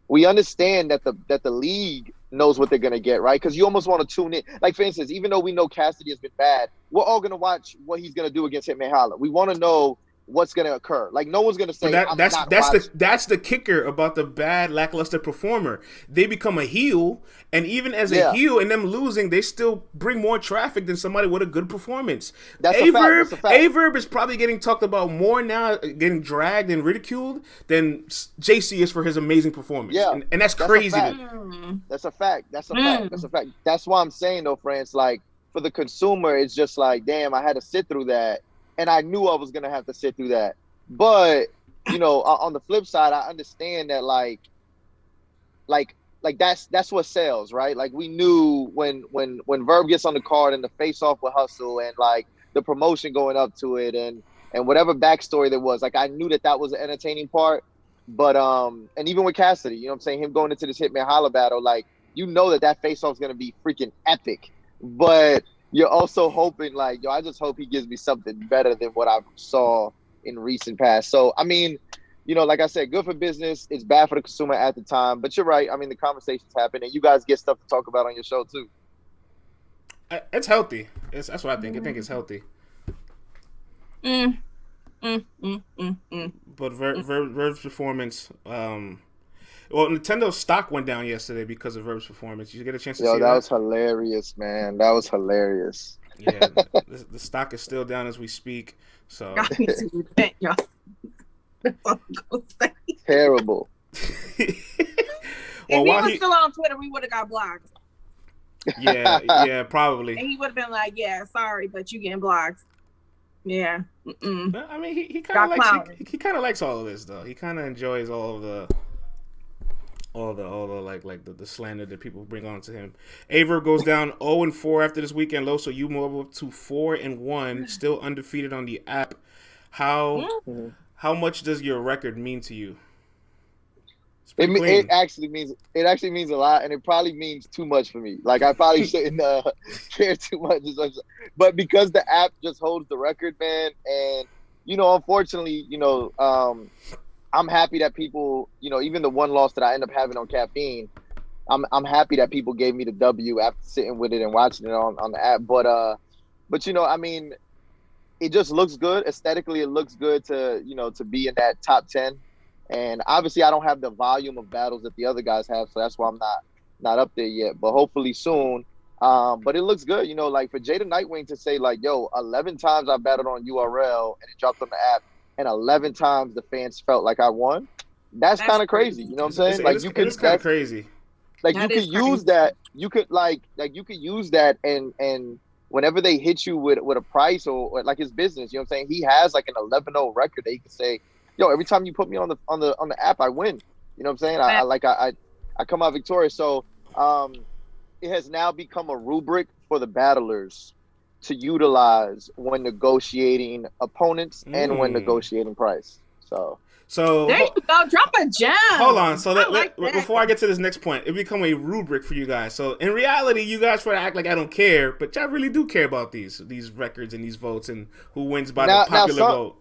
Speaker 3: we understand that the league knows what they're going to get, right? Because you almost want to tune in. Like, for instance, even though we know Cassidy has been bad, we're all going to watch what he's going to do against Hitman Holla. We want to know what's going to occur. Like, no one's going to say,
Speaker 1: that's the kicker about the bad, lackluster performer. They become a heel, and even as a heel and them losing, they still bring more traffic than somebody with a good performance. Verb is probably getting talked about more now, getting dragged and ridiculed, than JC is for his amazing performance. Yeah, and that's crazy.
Speaker 3: That's a fact. That's a fact. That's why I'm saying, though, friends, like, for the consumer, it's just like, damn, I had to sit through that. And I knew I was going to have to sit through that. But, on the flip side, I understand that, like that's what sells, right? Like, we knew when Verb gets on the card and the face-off with Hustle and, like, the promotion going up to it and whatever backstory there was, like, I knew that was the entertaining part. But, and even with Cassidy, you know what I'm saying? Him going into this Hitman Holla battle, like, that face-off is going to be freaking epic. But you're also hoping, like, I just hope he gives me something better than what I saw in recent past. So, I mean, like I said, good for business. It's bad for the consumer at the time. But you're right. I mean, the conversations happen, and you guys get stuff to talk about on your show, too.
Speaker 1: It's healthy. That's what I think. I think it's healthy. But Verb's performance, well, Nintendo's stock went down yesterday because of Verb's performance. Did you get a chance to see that?
Speaker 3: That was hilarious, man. That was hilarious.
Speaker 1: Yeah, the stock is still down as we speak. So
Speaker 3: terrible.
Speaker 2: If he was still on Twitter, we would have got blocked.
Speaker 1: Yeah, probably.
Speaker 2: And he would have been like, "Yeah, sorry, but you getting blocked." Yeah.
Speaker 1: I mean, he kind of likes all of this, though. He kind of enjoys all the the slander that people bring on to him. Verb goes down 0-4 after this weekend. Loso, you move up to 4-1, still undefeated on the app. How much does your record mean to you?
Speaker 3: It actually means a lot, and it probably means too much for me. Like, I probably shouldn't care too much, but because the app just holds the record, man, and unfortunately, I'm happy that people, you know, even the one loss that I end up having on Caffeine, I'm happy that people gave me the W after sitting with it and watching it on the app. But you know, I mean, it just looks good aesthetically. It looks good to, you know, to be in that top 10. And obviously, I don't have the volume of battles that the other guys have, so that's why I'm not up there yet. But hopefully soon. But it looks good, you know, like for Jada Nightwing to say like, yo, 11 times I battled on URL and it dropped on the app, and 11 times the fans felt like I won. That's kind of crazy. You know what I'm saying? Like
Speaker 1: it is kind of crazy.
Speaker 3: Like you could use that. You could like you could use that and whenever they hit you with a price or like his business, you know what I'm saying? He has like an 11-0 record that he can say, yo, every time you put me on the app, I win. You know what I'm saying? I come out victorious. So it has now become a rubric for the battlers to utilize when negotiating opponents and when negotiating price.
Speaker 1: So
Speaker 2: there you go. Drop a gem.
Speaker 1: Hold on. So before I get to this next point, it become a rubric for you guys. So in reality, you guys try to act like I don't care, but y'all really do care about these records and these votes and who wins by the popular vote.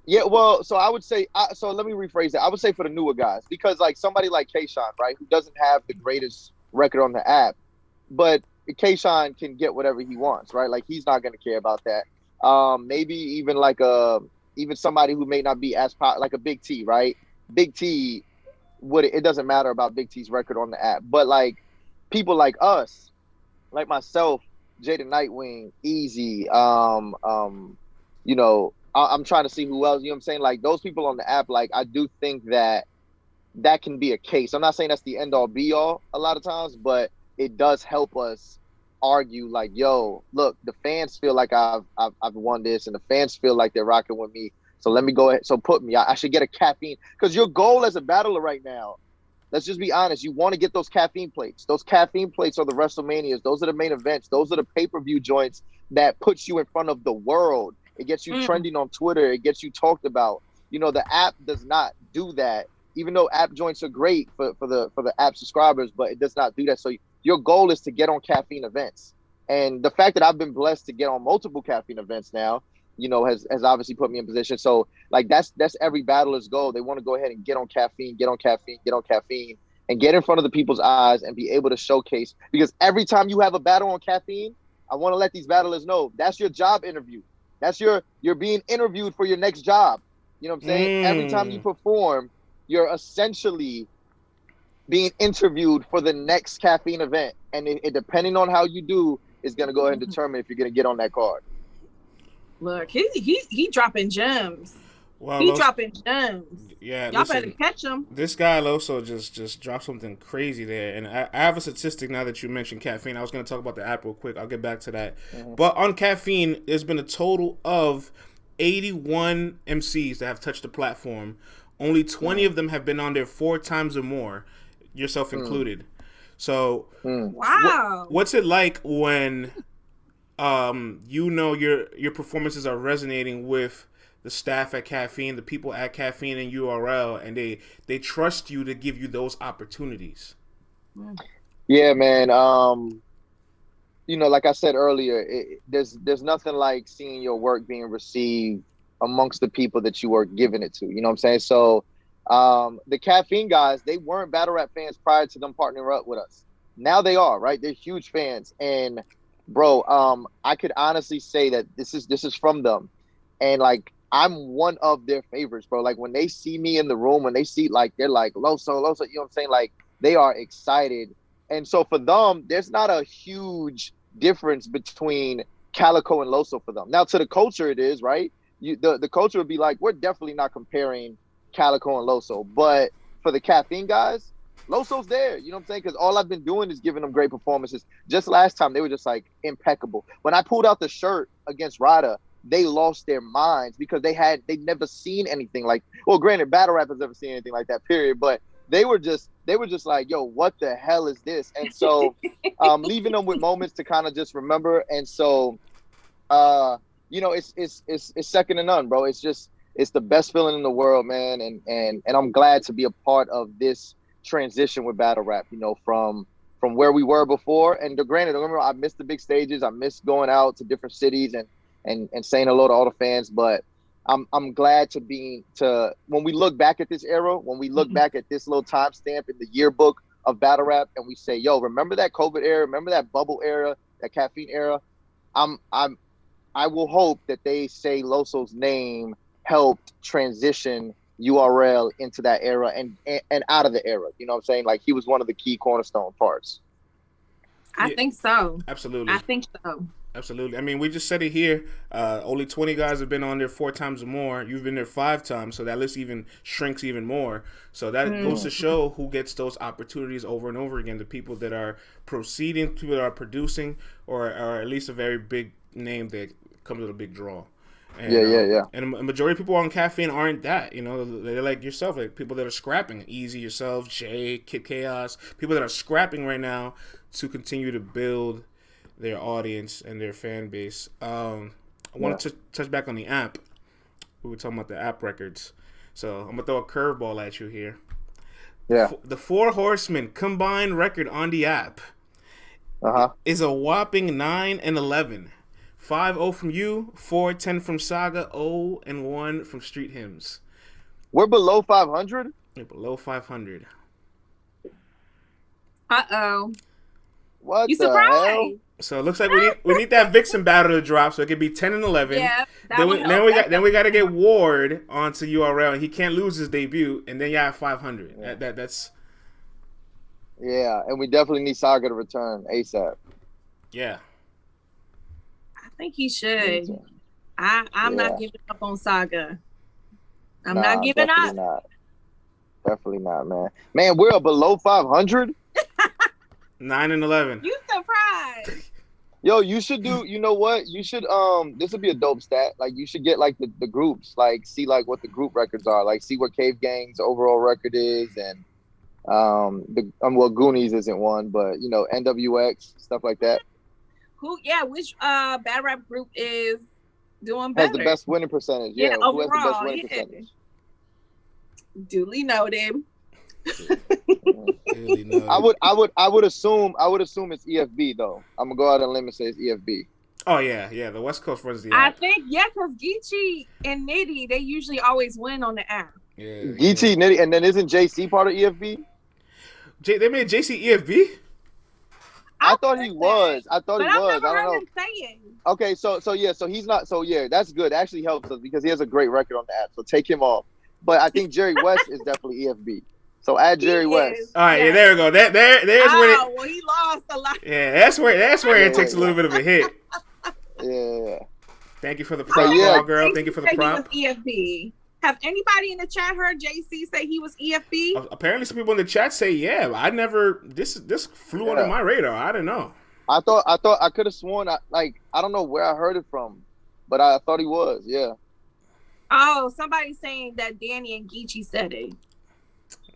Speaker 3: Yeah, well, so I would say, so let me rephrase that. I would say for the newer guys, because like somebody like Kayshawn, right, who doesn't have the greatest record on the app, but Kayshawn can get whatever he wants, right? Like he's not going to care about that. Maybe even like even somebody who may not be as like a Big T, right? Big T it doesn't matter about Big T's record on the app, but like people like us, like myself, Jada Nightwing, Easy, you know, I'm trying to see who else, you know what I'm saying? Like those people on the app, like I do think that can be a case. I'm not saying that's the end all be all a lot of times, but it does help us argue like, yo, look, the fans feel like I've won this and the fans feel like they're rocking with me. So let me go ahead. So put me, I should get a Caffeine, because your goal as a battler right now, let's just be honest, you want to get those Caffeine plates. Those Caffeine plates are the WrestleManias. Those are the main events. Those are the pay-per-view joints that puts you in front of the world. It gets you trending on Twitter. It gets you talked about. You know, the app does not do that, even though app joints are great for the app subscribers, but it does not do that. So your goal is to get on Caffeine events. And the fact that I've been blessed to get on multiple Caffeine events now, you know, has obviously put me in position. So like that's every battler's goal. They want to go ahead and get on Caffeine, and get in front of the people's eyes and be able to showcase. Because every time you have a battle on Caffeine, I want to let these battlers know that's your job interview. That's you're being interviewed for your next job. You know what I'm saying? Every time you perform, you're essentially being interviewed for the next Caffeine event. And it depending on how you do, is going to go ahead and determine if you're going to get on that card.
Speaker 2: Look, he dropping gems.
Speaker 1: Well,
Speaker 2: he dropping gems.
Speaker 1: Yeah,
Speaker 2: y'all better catch him.
Speaker 1: This guy Loso just dropped something crazy there, and I have a statistic now that you mentioned Caffeine. I was going to talk about the app real quick. I'll get back to that. But on Caffeine, there's been a total of 81 MCs that have touched the platform. Only 20 of them have been on there 4 times or more, yourself included. So,
Speaker 2: wow,
Speaker 1: what's it like when you know your performances are resonating with the staff at Caffeine, the people at Caffeine and URL, and they trust you to give you those opportunities?
Speaker 3: Yeah, man. You know, like I said earlier, there's nothing like seeing your work being received amongst the people that you are giving it to. You know what I'm saying? So the Caffeine guys, they weren't battle rap fans prior to them partnering up with us. Now they are, right? They're huge fans. And bro, I could honestly say that this is from them. And like, I'm one of their favorites, bro. Like when they see me in the room, when they see like, they're like, Loso, you know what I'm saying? Like they are excited. And so for them, there's not a huge difference between Calico and Loso for them. Now to the culture it is, right? The culture would be like, we're definitely not comparing Calico and Loso. But for the Caffeine guys, Loso's there, you know what I'm saying? Because all I've been doing is giving them great performances. Just last time, they were just like impeccable. When I pulled out the shirt against Rada, they lost their minds because they'd never seen anything like, well, granted, battle rappers never seen anything like that, period. But they were just like, yo, what the hell is this? And so leaving them with moments to kind of just remember. And so, you know, it's second to none, bro. It's the best feeling in the world, man. And I'm glad to be a part of this transition with battle rap, you know, from where we were before. And granted, remember, I missed the big stages. I missed going out to different cities and saying hello to all the fans. But I'm glad to when we look back at this era, when we look back at this little timestamp in the yearbook of battle rap, and we say, yo, remember that COVID era, remember that bubble era, that Caffeine era. I will hope that they say Loso's name helped transition URL into that era and out of the era. You know what I'm saying? Like, he was one of the key cornerstone parts.
Speaker 2: I think so.
Speaker 1: Absolutely.
Speaker 2: I think so.
Speaker 1: Absolutely. I mean, we just said it here. Only 20 guys have been on there 4 times or more. You've been there 5 times, so that list even shrinks even more. So that goes to show who gets those opportunities over and over again. The people that are proceeding, people that are producing, or at least a very big name that comes with a big draw. And,
Speaker 3: yeah.
Speaker 1: And a majority of people on Caffeine aren't that. You know, they're like yourself, like people that are scrapping. Easy, yourself, Jay, Kid Chaos. People that are scrapping right now to continue to build their audience and their fan base. I wanted to touch back on the app. We were talking about the app records. So I'm going to throw a curveball at you here.
Speaker 3: Yeah.
Speaker 1: The 4 Horsemen combined record on the app is a whopping 9 and 11. 5-0 from you, 4-10 from Saga, 0 and 1 from Street Hymns.
Speaker 3: We're below 500?
Speaker 1: We're below 500.
Speaker 2: Uh-oh.
Speaker 3: What
Speaker 2: you
Speaker 3: the
Speaker 2: surprised?
Speaker 3: hell?
Speaker 1: So it looks like we need that Viixen battle to drop, so it could be 10 and 11.
Speaker 2: Yeah.
Speaker 1: Then we got to get Ward onto URL. He can't lose his debut, and then you have 500.
Speaker 3: Yeah.
Speaker 1: That's.
Speaker 3: Yeah, and we definitely need Saga to return ASAP.
Speaker 1: Yeah.
Speaker 2: I think he should. I'm not giving up on Saga. I'm not giving up.
Speaker 3: Not. Definitely not, man. Man, we're below 500.
Speaker 1: 9 and 11.
Speaker 2: You surprised?
Speaker 3: Yo, you should do. You know what? You should. This would be a dope stat. Like, you should get like the groups. Like, see like what the group records are. Like, see what Cave Gang's overall record is, and well, Goonies isn't one, but you know, NWX, stuff like that.
Speaker 2: Which bad rap group is doing better?
Speaker 3: Has the best winning percentage.
Speaker 2: Yeah,
Speaker 3: who has the best
Speaker 2: overall,
Speaker 3: winning percentage?
Speaker 2: Duly noted.
Speaker 3: I would assume it's EFB though. I'm gonna go out on a limb and say it's EFB.
Speaker 1: Oh yeah. The West Coast runs the
Speaker 2: app. I think because Geechee and Nitty, they usually always win on the app.
Speaker 3: Yeah. Geechee, Nitty, and then isn't JC part of EFB?
Speaker 1: They made JC EFB?
Speaker 3: I thought he was. I don't know.
Speaker 2: Him saying.
Speaker 3: Okay, so he's not. So yeah, that's good. That actually helps us because he has a great record on the app. So take him off. But I think Jerry West is definitely EFB. So add Jerry West.
Speaker 1: All right, yeah, there we go. There's where.
Speaker 2: Well, he lost a lot.
Speaker 1: Yeah, that's where it takes a little bit of a hit.
Speaker 3: Yeah.
Speaker 1: Thank you for the prop, girl. Thank you for the prop.
Speaker 2: He was EFB. Have anybody in the chat heard JC say he was EFB?
Speaker 1: Apparently, some people in the chat say yeah. I never. This flew under my radar. I didn't know.
Speaker 3: I thought I could have sworn. I don't know where I heard it from, but I thought he was. Yeah.
Speaker 2: Oh, somebody's saying that Danny and Geechee said it.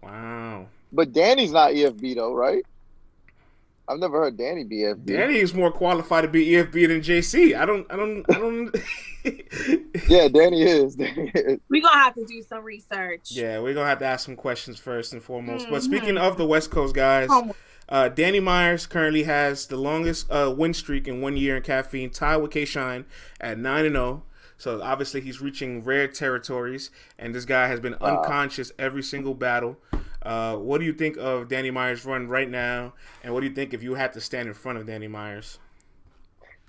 Speaker 1: Wow.
Speaker 3: But Danny's not EFB though, right? I've never heard Danny be EFB.
Speaker 1: Danny is more qualified to be EFB than JC. I don't.
Speaker 3: Yeah, Danny is.
Speaker 2: We're gonna have to do some research.
Speaker 1: Yeah, we're gonna have to ask some questions first and foremost. But speaking of the West Coast guys, Danny Myers currently has the longest win streak in 1 year in Caffeine, tied with K-Shine at 9-0. So obviously he's reaching rare territories, and this guy has been unconscious every single battle. What do you think of Danny Myers' run right now, and what do you think if you had to stand in front of Danny Myers?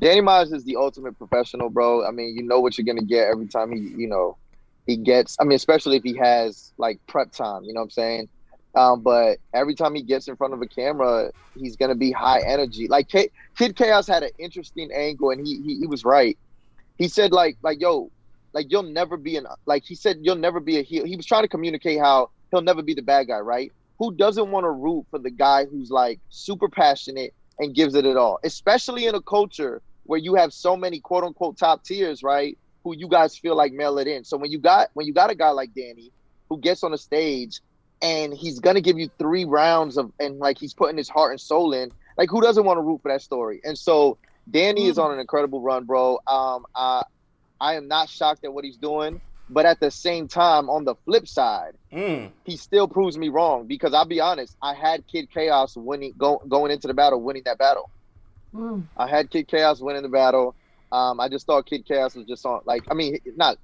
Speaker 3: Danny Myers is the ultimate professional, bro. I mean, you know what you're gonna get every time he gets. I mean, especially if he has like prep time. You know what I'm saying? But every time he gets in front of a camera, he's gonna be high energy. Like Kid Chaos had an interesting angle, and he was right. He said like yo, like you'll never be he said you'll never be a heel. He was trying to communicate how he'll never be the bad guy, right? Who doesn't want to root for the guy who's like super passionate and gives it all, especially in a culture where you have so many quote unquote top tiers, right? Who you guys feel like mail it in. So when you got a guy like Danny who gets on the stage and he's gonna give you 3 rounds and like he's putting his heart and soul in, like who doesn't want to root for that story? And so Danny is on an incredible run, bro. I am not shocked at what he's doing, but at the same time, on the flip side, he still proves me wrong because I'll be honest, I had Kid Chaos going into the battle, winning that battle. I had Kid Chaos winning the battle. I just thought Kid Chaos was just on, like, I mean, not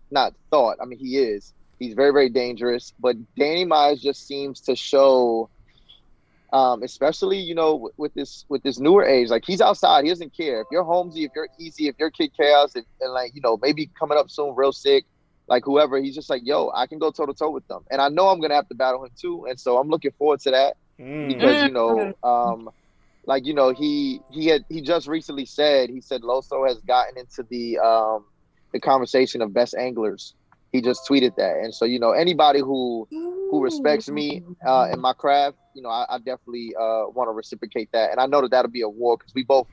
Speaker 3: thought. I mean, he is. He's very, very dangerous. But Danny Myers just seems to show, especially, you know, with this newer age, like, he's outside. He doesn't care. If you're Holmesy, if you're Easy, if you're Kid Chaos, and like, you know, maybe coming up soon, real sick, like whoever, he's just like, yo, I can go toe to toe with them. And I know I'm going to have to battle him too. And so I'm looking forward to that because, you know, like, you know, he just recently said Loso has gotten into the conversation of best anglers. He just tweeted that. And so, you know, anybody who respects me in my craft, you know, I definitely want to reciprocate that. And I know that that'll be a war because we both,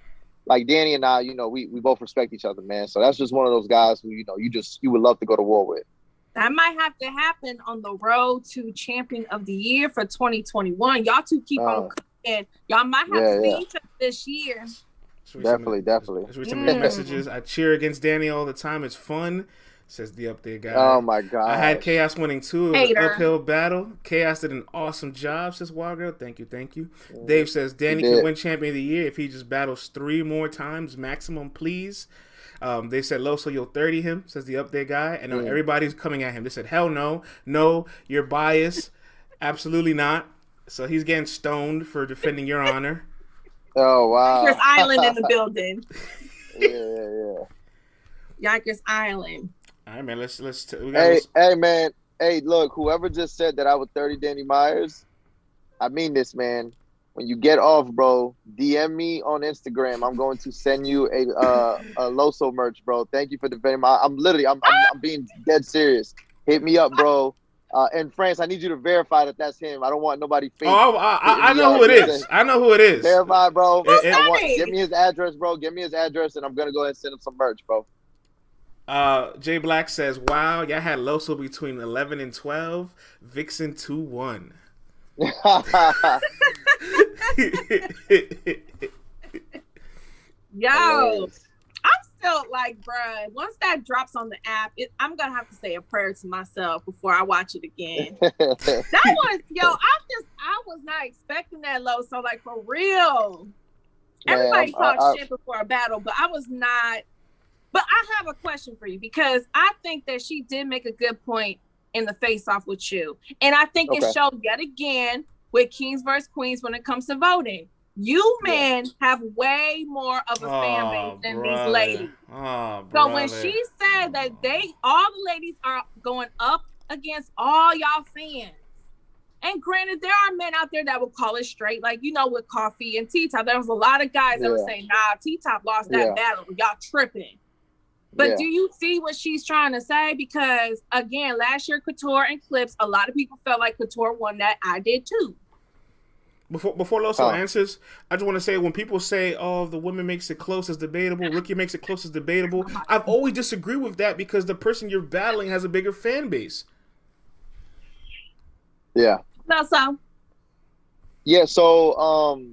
Speaker 3: like Danny and I, you know, we both respect each other, man. So that's just one of those guys who, you know, you would love to go to war with.
Speaker 2: That might have to happen on the road to Champion of the Year for 2021. Y'all two keep on cooking. Y'all might have to see each other this year.
Speaker 3: Definitely.
Speaker 1: Messages. I cheer against Danny all the time. It's fun. Says the up there guy.
Speaker 3: Oh my god!
Speaker 1: I had Chaos winning too. It was an uphill battle. Chaos did an awesome job. Says Wild Girl. Thank you. Dave says Danny can win Champion of the Year if he just battles 3 more times maximum, please. They said Loso, you'll 30 him. Says the up there guy, and everybody's coming at him. They said hell no, you're biased. Absolutely not. So he's getting stoned for defending your honor.
Speaker 3: Oh wow!
Speaker 2: Yikers Island in the building.
Speaker 3: Yeah.
Speaker 2: Yikers Island.
Speaker 1: All right, man. Let's.
Speaker 3: Hey, man. Hey, look. Whoever just said that I would 30 Danny Myers, I mean this, man. When you get off, bro, DM me on Instagram. I'm going to send you a Loso merch, bro. Thank you for defending my. I'm being dead serious. Hit me up, bro. And France, I need you to verify that that's him. I don't want nobody fake.
Speaker 1: Oh, I know who it is. I know who it is.
Speaker 3: Verify, bro. Give me his address, bro. Give me his address, and I'm gonna go ahead and send him some merch, bro.
Speaker 1: Jay Black says, wow, y'all had Loso between 11 and 12. Viixen 2-1.
Speaker 2: Yo, I'm still like, bruh, once that drops on the app, I'm gonna have to say a prayer to myself before I watch it again. That was, I was not expecting that Loso, like, for real. Everybody talks shit before a battle, but I was not. But I have a question for you because I think that she did make a good point in the face-off with you. And I think it showed yet again with Kings versus Queens when it comes to voting. You men have way more of a fan base than these ladies. So when she said that all the ladies are going up against all y'all fans, and granted, there are men out there that will call it straight, like, you know, with Coffee and T-Top. There was a lot of guys that would say, nah, T-Top lost that battle. Y'all tripping. But do you see what she's trying to say? Because, again, last year, Couture and Clips, a lot of people felt like Couture won that. I did, too.
Speaker 1: Before Loso answers, I just want to say, when people say, oh, the woman makes it close, it's debatable, Rookie makes it close, it's debatable, I've always disagreed with that because the person you're battling has a bigger fan base.
Speaker 3: Yeah.
Speaker 2: So?
Speaker 3: Yeah, so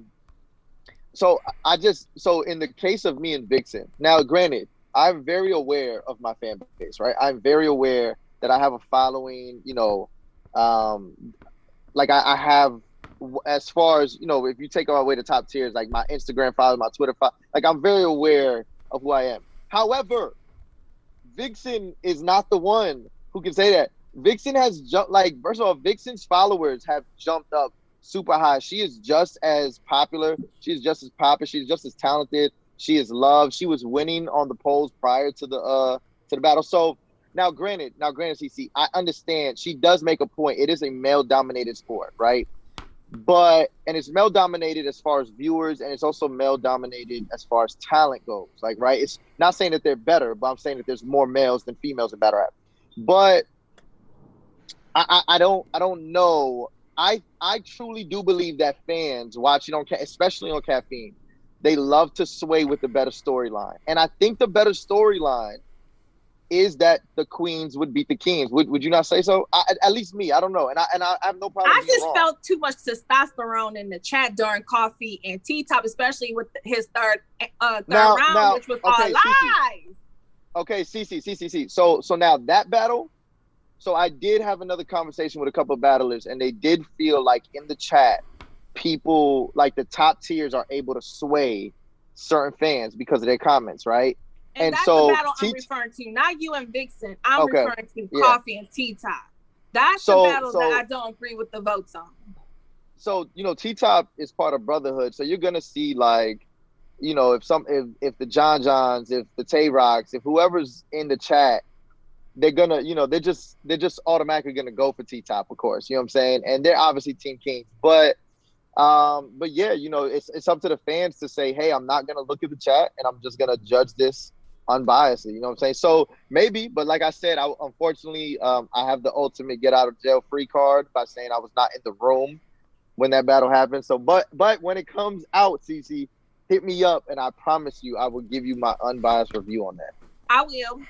Speaker 3: in the case of me and Viixen, now, granted, I'm very aware of my fan base, right? I'm very aware that I have a following, you know, like I have, as far as, you know, if you take away the top tiers, like my Instagram followers, my Twitter followers, like I'm very aware of who I am. However, Viixen is not the one who can say that. Viixen has jumped, like, first of all, Vixen's followers have jumped up super high. She is just as popular. She's just as popular. She's just as talented. She is loved. She was winning on the polls prior to the battle. So now, granted, CC, I understand. She does make a point. It is a male-dominated sport, right? And it's male-dominated as far as viewers, and it's also male-dominated as far as talent goes. Like, right? It's not saying that they're better, but I'm saying that there's more males than females in battle rap. But I don't know. I truly do believe that fans watching especially on Caffeine, they love to sway with the better storyline. And I think the better storyline is that the queens would beat the kings. Would you not say so? At least me. I don't know. And I have no problem.
Speaker 2: I just felt too much testosterone in the chat during Coffee and T-Top, especially with his third round, which was all lies.
Speaker 3: Okay, CC. So now that battle, so I did have another conversation with a couple of battlers, and they did feel like in the chat, people, like the top tiers, are able to sway certain fans because of their comments, right?
Speaker 2: And that's the battle I'm referring to, not you and Viixen. I'm referring to Coffee and T-Top. That's the battle that I don't agree with the votes on.
Speaker 3: So, you know, T-Top is part of Brotherhood. So you're going to see, like, you know, if the John Johns, if the Tay Rocks, if whoever's in the chat, they're going to, you know, they're just automatically going to go for T-Top, of course. You know what I'm saying? And they're obviously Team Kings. But yeah, you know, it's up to the fans to say, hey, I'm not going to look at the chat and I'm just going to judge this unbiasedly. You know what I'm saying? So maybe, but like I said, unfortunately, I have the ultimate get out of jail free card by saying I was not in the room when that battle happened. So, but when it comes out, CC, hit me up and I promise you I will give you my unbiased review on that.
Speaker 2: I will.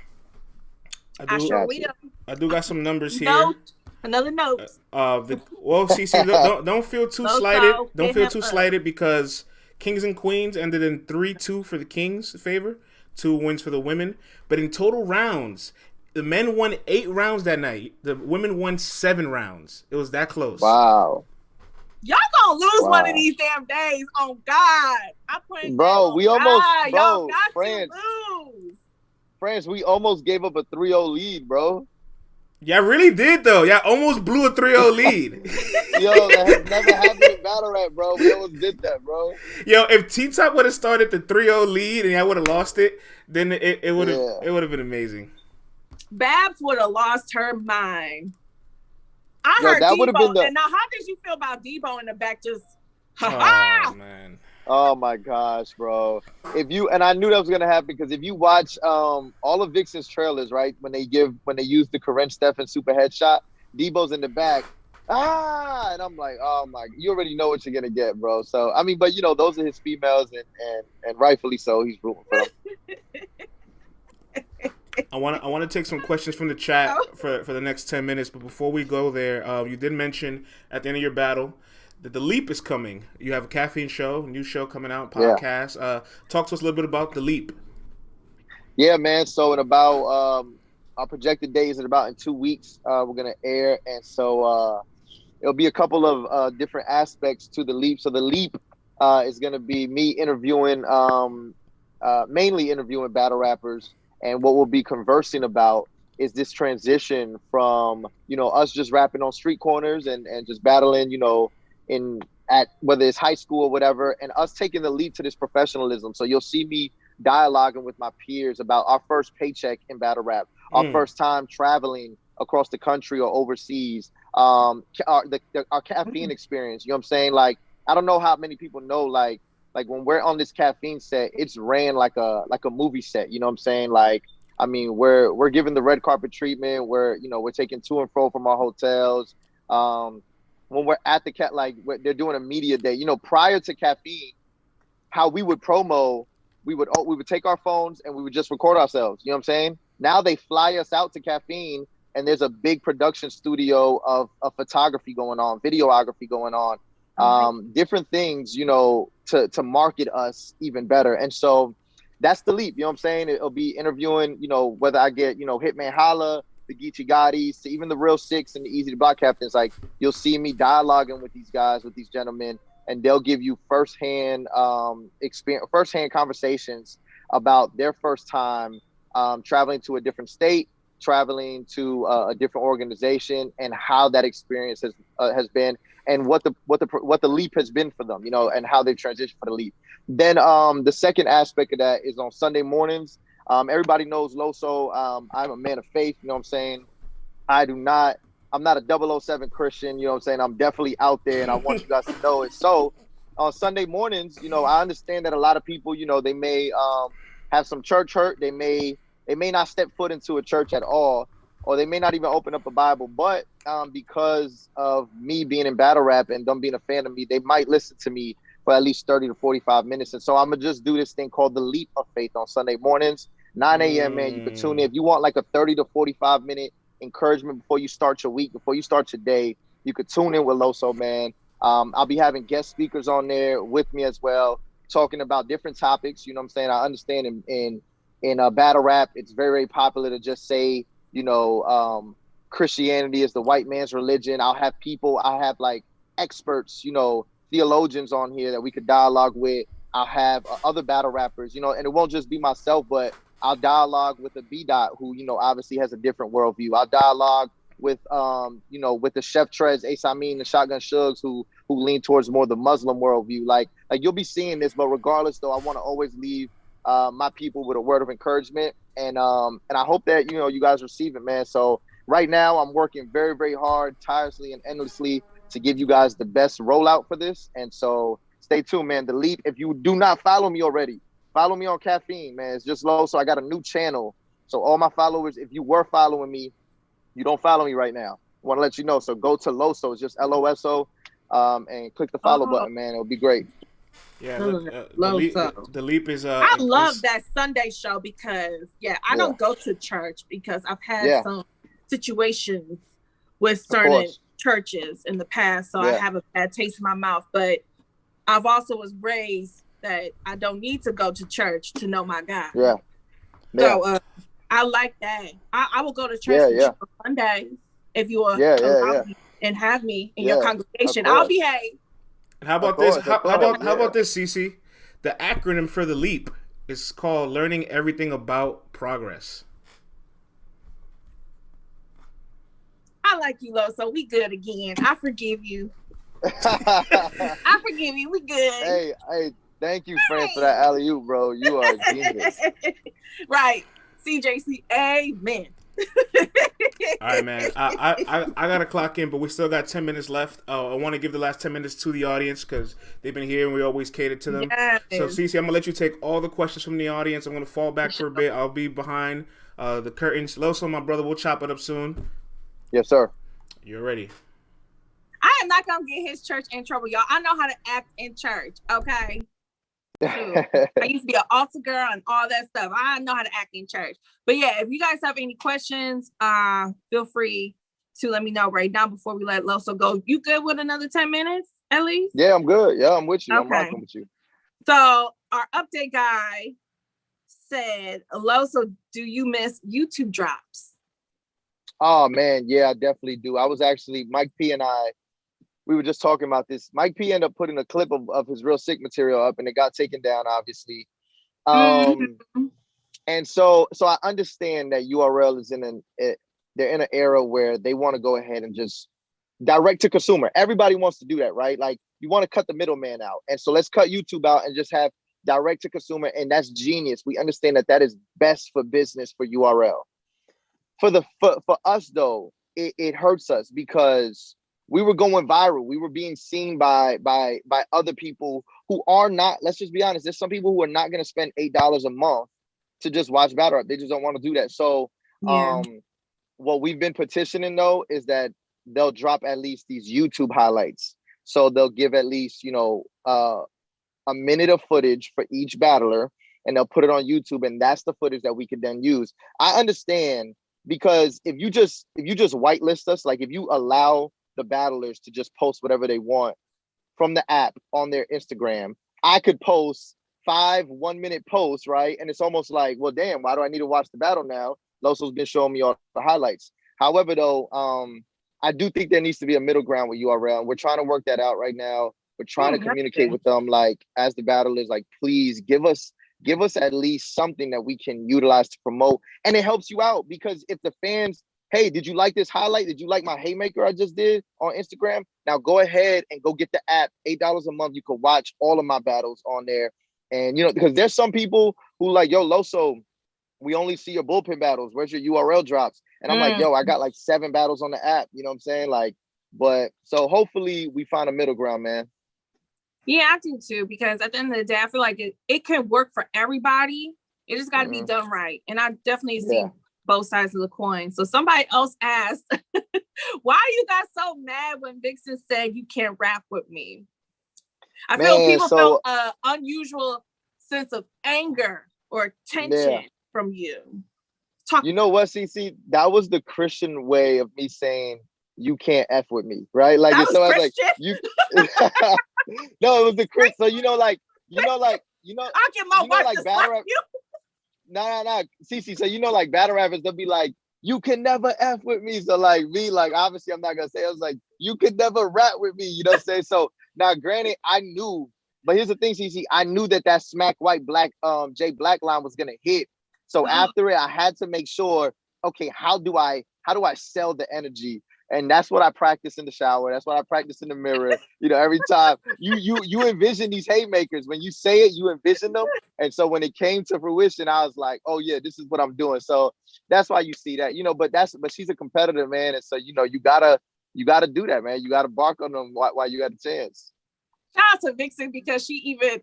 Speaker 2: I sure will.
Speaker 1: I do got some numbers here.
Speaker 2: Another note.
Speaker 1: CC, don't feel too slighted. Don't feel too slighted because Kings and Queens ended in 3-2 for the Kings' favor, 2 wins for the women. But in total rounds, the men won 8 rounds that night. The women won 7 rounds. It was that close.
Speaker 3: Wow.
Speaker 2: Y'all gonna lose one of these damn days. Oh God. I'm putting
Speaker 3: bro, we almost
Speaker 2: y'all got
Speaker 3: friends,
Speaker 2: to lose.
Speaker 3: Friends, we almost gave up a 3-0 lead, bro.
Speaker 1: Y'all really did though. Y'all almost blew a 3-0 lead.
Speaker 3: Yo, that has never happened in battle rap, bro. We almost did that, bro.
Speaker 1: Yo, if T-Top would have started the 3-0 lead and y'all would have lost it, then it would have been amazing.
Speaker 2: Babs would have lost her mind. I heard that Debo, and now how did you feel about Debo in the back? Just
Speaker 1: oh man.
Speaker 3: Oh my gosh, bro! And I knew that was gonna happen because if you watch all of Viixen's trailers, right, when they use the Corinne Stephan super headshot, Debo's in the back, and I'm like, oh my, you already know what you're gonna get, bro. So I mean, but you know, those are his females, and rightfully so, he's rooting for them.
Speaker 1: I want to take some questions from the chat for the next 10 minutes, but before we go there, you did mention at the end of your battle that the Leap is coming. You have a Caffeine show, new show coming out, podcast. Yeah. Talk to us a little bit about the Leap.
Speaker 3: Yeah, man. So in about our projected date is in 2 weeks. We're gonna air, and so it'll be a couple of different aspects to the Leap. So the Leap is gonna be me interviewing, mainly interviewing battle rappers. And what we'll be conversing about is this transition from, you know, us just rapping on street corners and just battling, you know, at whether it's high school or whatever, and us taking the leap to this professionalism. So you'll see me dialoguing with my peers about our first paycheck in battle rap, our first time traveling across the country or overseas, our caffeine experience. You know what I'm saying? Like, I don't know how many people know, like when we're on this caffeine set, it's ran like a movie set. You know what I'm saying? Like, I mean, we're given the red carpet treatment. We're taking to and fro from our hotels. When we're at the they're doing a media day. You know, prior to caffeine, how we would promo, we would take our phones and we would just record ourselves. You know what I'm saying? Now they fly us out to caffeine, and there's a big production studio of photography going on, videography going on. Different things, you know, to market us even better. And so that's the leap, you know what I'm saying? It'll be interviewing, you know, whether I get, you know, Hitman Holla, the Geechee Gottis, to even the Real Six and the Easy to Block Captains. Like, you'll see me dialoguing with these guys, with these gentlemen, and they'll give you firsthand conversations about their first time traveling to a different state, traveling to a different organization, and how that experience has been, and what the leap has been for them, you know, and how they've transitioned for the leap. Then the second aspect of that is on Sunday mornings. Everybody knows Loso. I'm a man of faith, you know what I'm saying? I'm not a 007 Christian, you know what I'm saying? I'm definitely out there, and I want you guys to know it. So on Sunday mornings, you know, I understand that a lot of people, you know, they may have some church hurt. They may not step foot into a church at all, or they may not even open up a Bible. But because of me being in battle rap and them being a fan of me, they might listen to me for at least 30 to 45 minutes. And so I'm going to just do this thing called the Leap of Faith on Sunday mornings, 9 a.m., man. You can tune in. If you want like a 30 to 45 minute encouragement before you start your week, before you start your day, you could tune in with Loso, man. I'll be having guest speakers on there with me as well, talking about different topics. You know what I'm saying? I understand in battle rap, it's very, very popular to just say, you know, Christianity is the white man's religion. I'll have like experts, you know, theologians on here that we could dialogue with. I'll have other battle rappers, you know, and it won't just be myself, but I'll dialogue with a B dot who, obviously has a different worldview. I'll dialogue with with the Chef Trez, Ace Amin, the Shotgun Shugs who lean towards more the Muslim worldview. Like you'll be seeing this, but regardless though, I want to always leave my people with a word of encouragement, and I hope that you guys receive it, man. So right now I'm working very, very hard, tirelessly and endlessly to give you guys the best rollout for this. And so stay tuned, man. The Leap, if you do not follow me already, follow me on Caffeine, man. It's just low. So I got a new channel. So all my followers, if you were following me, you don't follow me right now. I want to let you know. So go to Loso, it's just LOSO, and click the follow button, man. It'll be great.
Speaker 1: Yeah, the leap is.
Speaker 2: I love that Sunday show because I don't go to church because I've had some situations with certain churches in the past, so I have a bad taste in my mouth. But I've also was raised that I don't need to go to church to know my God.
Speaker 3: Yeah.
Speaker 2: So I like that. I will go to church on Sundays if you will allow me and have me in your congregation. I'll behave.
Speaker 1: How about this? How about this, Cece? The acronym for the Leap is called Learning Everything About Progress.
Speaker 2: I like you, Lo. So we good again. I forgive you. I forgive you. We good.
Speaker 3: Hey, thank you, friend, for that alley-oop, bro. You are a genius.
Speaker 2: Right. CJC, amen.
Speaker 1: All right, man. I gotta clock in, but we still got 10 minutes left. I want to give the last 10 minutes to the audience because they've been here and we always cater to them. Yes. So, Cece, I'm gonna let you take all the questions from the audience. I'm gonna fall back for a bit. I'll be behind the curtains. Loso, my brother, we'll chop it up soon.
Speaker 3: Yes, sir.
Speaker 1: You're ready.
Speaker 2: I am not gonna get his church in trouble, y'all. I know how to act in church. Okay. I used to be an altar girl and all that stuff. I know how to act in church. But yeah, if you guys have any questions, feel free to let me know right now before we let Loso go. You good with another 10 minutes at least?
Speaker 3: Yeah, I'm good. Yeah, I'm with you.
Speaker 2: Okay.
Speaker 3: I'm rocking with you.
Speaker 2: So our update guy said, Loso, do you miss YouTube drops?
Speaker 3: Oh man, yeah, I definitely do. I was actually, Mike P and I, we were just talking about this. Mike P ended up putting a clip of his Real Sick material up and it got taken down, obviously. And so I understand that URL is they're in an era where they want to go ahead and just direct to consumer. Everybody wants to do that, right? Like you want to cut the middleman out. And so let's cut YouTube out and just have direct to consumer. And that's genius. We understand that is best for business for URL. For us though, it hurts us because we were going viral. We were being seen by other people who are not, let's just be honest, there's some people who are not going to spend $8 a month to just watch battle rap. They just don't want to do that. So what we've been petitioning though is that they'll drop at least these YouTube highlights. So they'll give at least, a minute of footage for each battler and they'll put it on YouTube. And that's the footage that we could then use. I understand because if you just whitelist us, like if you allow the battlers to just post whatever they want from the app on their Instagram, I could post 5 1-minute posts, right? And it's almost like, well, damn, why do I need to watch the battle now? Loso's been showing me all the highlights. However, though, I do think there needs to be a middle ground with URL. We're trying to work that out right now. We're trying to communicate with them, like as the battlers, like please give us at least something that we can utilize to promote. And it helps you out because if the fans, hey, did you like this highlight? Did you like my haymaker I just did on Instagram? Now go ahead and go get the app. $8 a month. You can watch all of my battles on there. And, because there's some people who like, yo, Loso, we only see your bullpen battles. Where's your URL drops? And I'm like, yo, I got like 7 battles on the app. You know what I'm saying? Like, but so hopefully we find a middle ground, man.
Speaker 2: Yeah, I do too, because at the end of the day, I feel like it can work for everybody. It just got to be done right. And I definitely see both sides of the coin. So somebody else asked, why are you guys so mad when Viixen said you can't rap with me? I feel people felt an unusual sense of anger or tension from you.
Speaker 3: You know what, CC? That was the Christian way of me saying you can't F with me, right? Like
Speaker 2: that
Speaker 3: it's so
Speaker 2: Christian?
Speaker 3: Like you. No, it was the Christian. So I get
Speaker 2: my wife
Speaker 3: like
Speaker 2: to
Speaker 3: battle rap.
Speaker 2: you.
Speaker 3: No, CC. So like battle rappers, they'll be like, you can never F with me. So like me, like obviously I'm not gonna say. I was like, you could never rap with me. You know what I'm saying? So now, granted, I knew, but here's the thing, CC. I knew that Smack White Black Jay Black line was gonna hit. So after it, I had to make sure, okay, how do I sell the energy? And that's what I practice in the shower. That's what I practice in the mirror. Every time you envision these haymakers. When you say it, you envision them. And so when it came to fruition, I was like, oh yeah, this is what I'm doing. So that's why you see that, but she's a competitor, man. And so, you gotta do that, man. You gotta bark on them while you got the chance.
Speaker 2: Shout out to Viixen because she even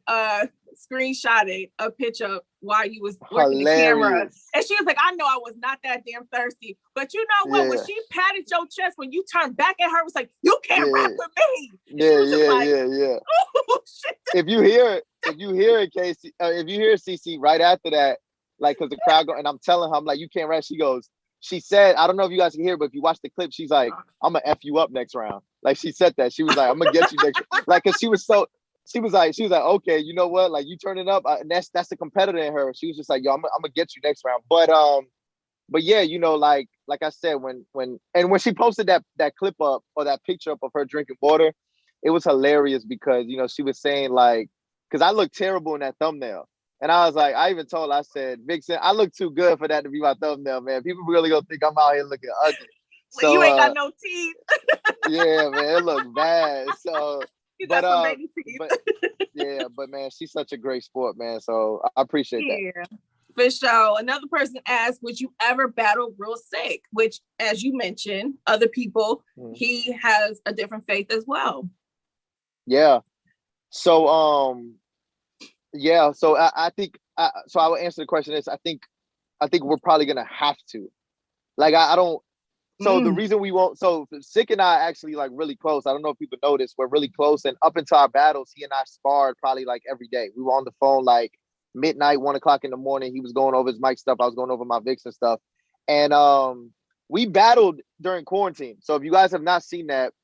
Speaker 2: screenshotted a picture while you was working the camera. And she was like, I know I was not that damn thirsty. But you know what? When she patted your chest, when you turned back at her, it was like, you can't rap with me. And
Speaker 3: Yeah.
Speaker 2: Oh, shit.
Speaker 3: If you hear it, Casey, if you hear CC right after that, like, because the crowd and I'm telling her, I'm like, you can't rap. She said, I don't know if you guys can hear, but if you watch the clip, she's like, I'm gonna F you up next round. Like, she said that. She was like, I'm gonna get you next round. Like, cause she was like, okay, you know what? Like, you turn it up. And that's the competitor in her. She was just like, yo, I'm gonna get you next round. But yeah, like I said, when she posted that clip up or that picture up of her drinking water, it was hilarious because, she was saying like, cause I look terrible in that thumbnail. And I was like, I even told her, I said, Viixen, I look too good for that to be my thumbnail, man. People really gonna think I'm out here looking ugly.
Speaker 2: So you ain't got no teeth.
Speaker 3: Yeah, man, it looked bad. So
Speaker 2: you got some baby teeth.
Speaker 3: but man, she's such a great sport, man. So I appreciate that.
Speaker 2: Yeah, for sure. Another person asked, would you ever battle real sick? Which, as you mentioned, other people, he has a different faith as well.
Speaker 3: Yeah. So yeah, so I think so I will answer the question is I think we're probably gonna have to. Like I don't. So the reason we won't. So Sick and I actually like really close. I don't know if people know this. We're really close, and up into our battles, he and I sparred probably like every day. We were on the phone like midnight, 1 o'clock in the morning. He was going over his mic stuff. I was going over my Viixen stuff, and we battled during quarantine. So if you guys have not seen that,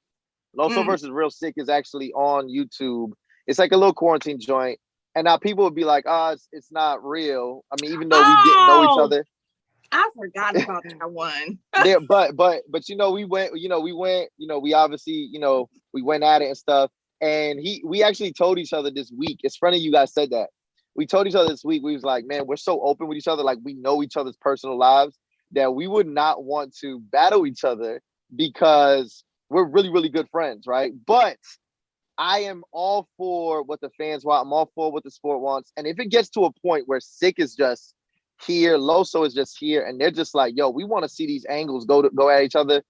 Speaker 3: Loso versus Real Sick is actually on YouTube. It's like a little quarantine joint. And now people would be like, it's not real. I mean, even though we didn't know each other.
Speaker 2: I forgot about that one.
Speaker 3: Yeah, but we went, we obviously, we went at it and stuff. And we actually told each other this week. It's funny you guys said that. We told each other this week, we was like, man, we're so open with each other. Like we know each other's personal lives that we would not want to battle each other because we're really, really good friends, right? But I am all for what the fans want. I'm all for what the sport wants. And if it gets to a point where Sick is just here, Loso is just here, and they're just like, yo, we want to see these angles go at each other,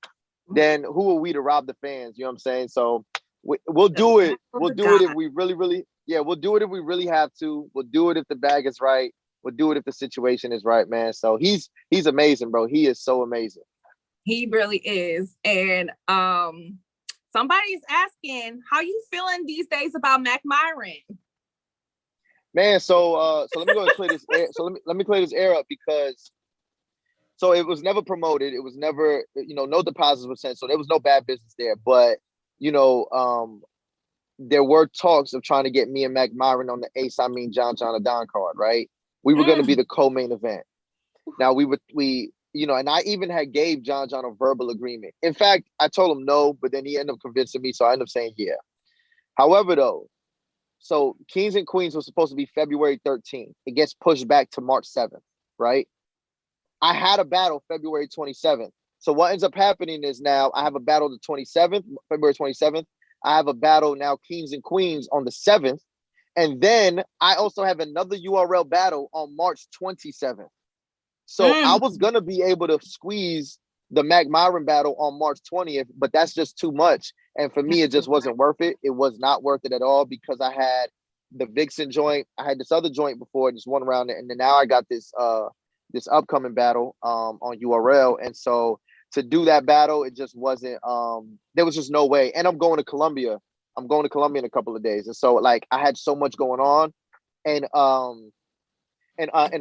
Speaker 3: then who are we to rob the fans? You know what I'm saying? So we'll do it. We'll do it if we really, really, we'll do it if we really have to. We'll do it if the bag is right. We'll do it if the situation is right, man. So he's amazing, bro. He is so amazing.
Speaker 2: He really is. And somebody's asking, how you feeling these days about Mac Myron?
Speaker 3: Man, so let me go and clear this air. So let me clear this air up because so it was never promoted. It was never, no deposits were sent. So there was no bad business there. But, there were talks of trying to get me and Mac Myron on the Ace, John Adon card, right? We were going to be the co-main event. Now and I even had gave John a verbal agreement. In fact, I told him no, but then he ended up convincing me. So I ended up saying, yeah. However, though, so Kings and Queens was supposed to be February 13th. It gets pushed back to March 7th, right? I had a battle February 27th. So what ends up happening is now I have a battle the 27th, February 27th. I have a battle now Kings and Queens on the 7th. And then I also have another URL battle on March 27th. So I was going to be able to squeeze the Mac Myron battle on March 20th, but that's just too much. And for me, it just wasn't worth it. It was not worth it at all because I had the Viixen joint. I had this other joint before, just one round. And then now I got this this upcoming battle on URL. And so to do that battle, it just wasn't, there was just no way. And I'm going to Colombia. I'm going to Colombia in a couple of days. And so like I had so much going on. And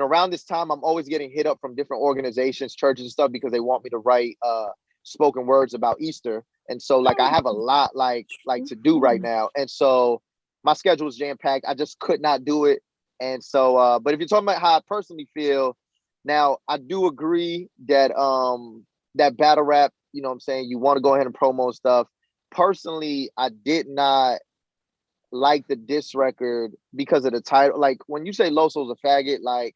Speaker 3: around this time, I'm always getting hit up from different organizations, churches and stuff, because they want me to write spoken words about Easter. And so like I have a lot like to do right now. And so my schedule is jam-packed. I just could not do it. And so but if you're talking about how I personally feel, now I do agree that that battle rap, you know what I'm saying, you want to go ahead and promo stuff. Personally, I did not like the diss record because of the title. Like when you say Loso's a faggot, like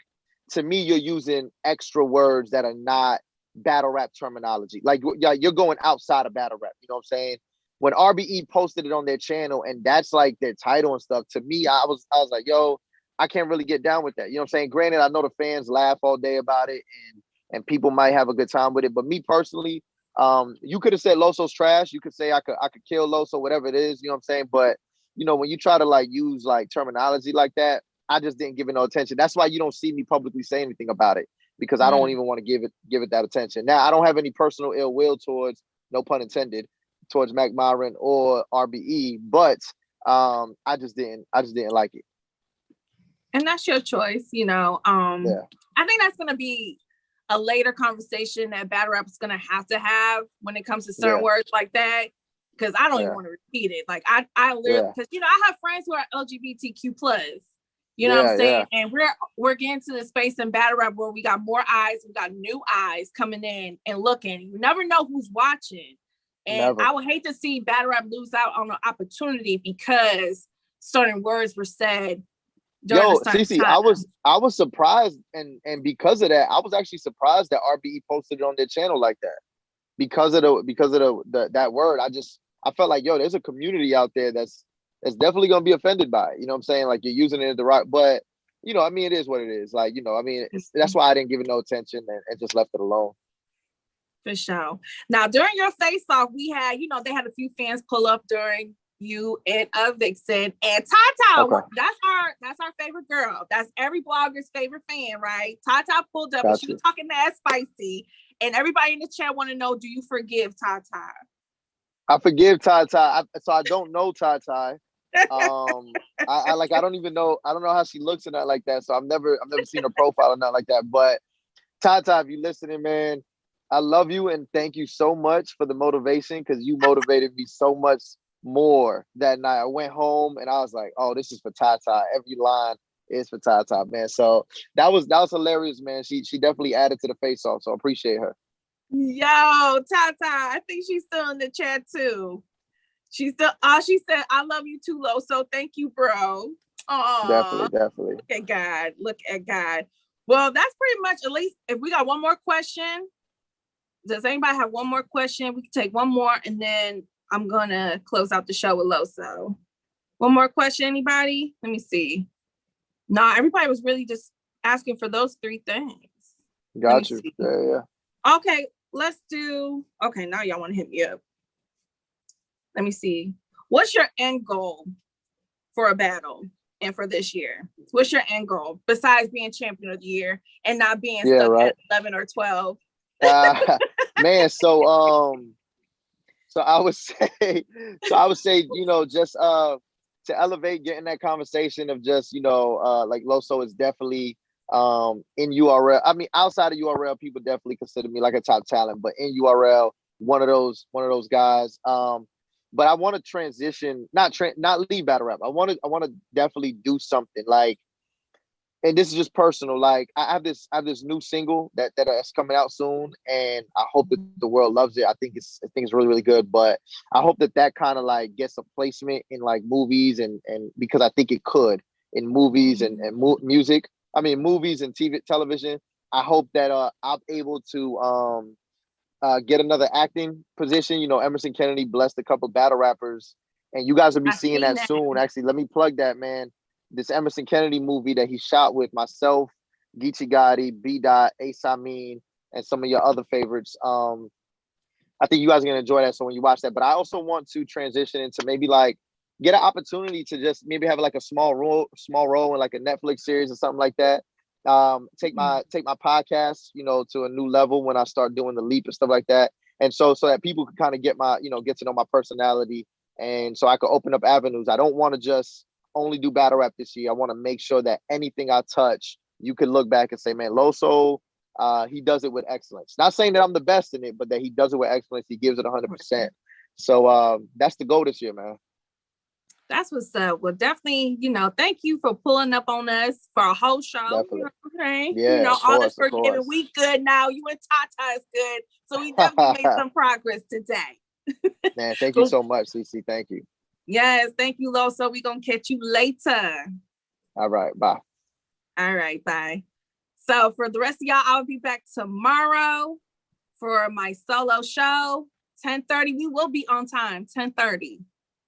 Speaker 3: to me, you're using extra words that are not battle rap terminology. Like, you're going outside of battle rap. You know what I'm saying? When RBE posted it on their channel and that's like their title and stuff, to me, I was like, yo, I can't really get down with that. You know what I'm saying? Granted, I know the fans laugh all day about it and people might have a good time with it. But me personally, you could have said Loso's trash. You could say I could kill Loso, whatever it is, you know what I'm saying? But, you know, when you try to like use like terminology like that, I just didn't give it no attention. That's why you don't see me publicly say anything about it, because I don't even want to give it that attention. Now, I don't have any personal ill will towards, no pun intended, towards Mac Myron or RBE, but I just didn't like it.
Speaker 2: And that's your choice, you know.
Speaker 3: Yeah.
Speaker 2: I think that's gonna be a later conversation that battle rap is gonna have to have when it comes to certain words like that. Because I don't even want to repeat it. Like I literally, because you know, I have friends who are LGBTQ plus. You know what I'm saying? And we're getting to the space in battle rap where we got more eyes, we got new eyes coming in and looking. You never know who's watching. And I would hate to see battle rap lose out on an opportunity because certain words were said during the
Speaker 3: Cece,
Speaker 2: time.
Speaker 3: I was surprised, and because of that, I was actually surprised that RBE posted it on their channel like that. Because of that word, I felt like, yo, there's a community out there that's definitely gonna be offended by it. You know what I'm saying? Like, you're using it at the right, but you know, I mean, it is what it is. Like, you know, I mean, that's why I didn't give it no attention and just left it alone.
Speaker 2: For sure. Now, during your face-off, we had, you know, they had a few fans pull up during you and Viixen and Tata. Okay. That's our favorite girl. That's every blogger's favorite fan, right? Tata pulled up and she was talking that spicy, and everybody in the chat want to know, do you forgive Tata?
Speaker 3: I forgive Tata. So I don't know Tata. I don't even know. I don't know how she looks in that like that. So I've never seen her profile or nothing like that. But Tata, if you're listening, man, I love you and thank you so much for the motivation, because you motivated me so much more that night. I went home and I was like, oh, this is for Tata. Every line is for Tata, man. So that was hilarious, man. She definitely added to the face-off. So I appreciate her.
Speaker 2: Yo, Tata, I think she's still in the chat too. She's still. She said, "I love you too, Loso. Thank you, bro." Aww.
Speaker 3: Definitely.
Speaker 2: Look at God. Well, that's pretty much, at least if we got one more question. Does anybody have one more question? We can take one more, and then I'm gonna close out the show with Loso. One more question, anybody? Let me see. Nah, everybody was really just asking for those three things.
Speaker 3: Got you. Yeah.
Speaker 2: Okay, let's do. Okay, now y'all want to hit me up. Let me see. What's your end goal for a battle and for this year? What's your end goal besides being champion of the year and not being stuck at 11 or 12?
Speaker 3: Man, so I would say, you know, just to elevate, getting that conversation of just, you know, like Loso is definitely in URL. I mean, outside of URL, people definitely consider me like a top talent, but in URL, one of those guys. But I want to transition, not leave battle rap. I want to definitely do something like, and this is just personal. Like, I have this new single that's coming out soon, and I hope that the world loves it. I think it's really, really good. But I hope that kind of like gets a placement in like movies and because I think it could in movies and music. I mean, movies and television. I hope that I'm able to get another acting position. You know, Emerson Kennedy blessed a couple battle rappers, and you guys will be seeing that soon. Actually, let me plug that, man. This Emerson Kennedy movie that he shot with myself, Geechee Gotti, B. Dot, Ace Amin, and some of your other favorites. I think you guys are gonna enjoy that. So when you watch that, but I also want to transition into maybe like get an opportunity to just maybe have like a small role in like a Netflix series or something like that. Take my podcast, you know, to a new level when I start doing the leap and stuff like that. And so that people can kind of get to know my personality, and so I could open up avenues. I don't want to just only do battle rap this year. I want to make sure that anything I touch, you can look back and say, man, Loso, he does it with excellence. Not saying that I'm the best in it, but that he does it with excellence. He gives it 100%. So that's the goal this year, man.
Speaker 2: That's what's up. Well, definitely, you know, thank you for pulling up on us for a whole show.
Speaker 3: Definitely.
Speaker 2: Okay.
Speaker 3: Yeah,
Speaker 2: you know, all this
Speaker 3: forgiving.
Speaker 2: We good now. You and Tata is good. So we definitely made some progress today.
Speaker 3: Man, thank you so much, CC. Thank you.
Speaker 2: Yes, thank you, Loso. We're going to catch you later.
Speaker 3: All right, bye.
Speaker 2: All right, bye. So for the rest of y'all, I'll be back tomorrow for my solo show, 10:30. We will be on time, 10:30.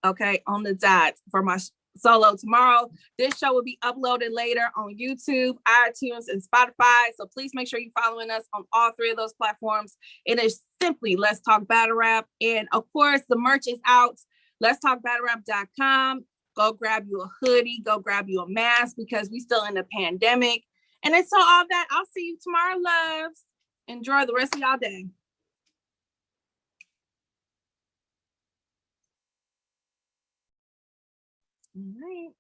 Speaker 2: Okay, on the dot for my solo tomorrow. This show will be uploaded later on YouTube, iTunes, and Spotify. So please make sure you're following us on all three of those platforms. It is simply Let's Talk Battle Rap. And of course, the merch is out. Let'sTalkBattleRap.com. Go grab you a hoodie, go grab you a mask because we still in the pandemic. And until all that, I'll see you tomorrow, loves. Enjoy the rest of y'all day. All right.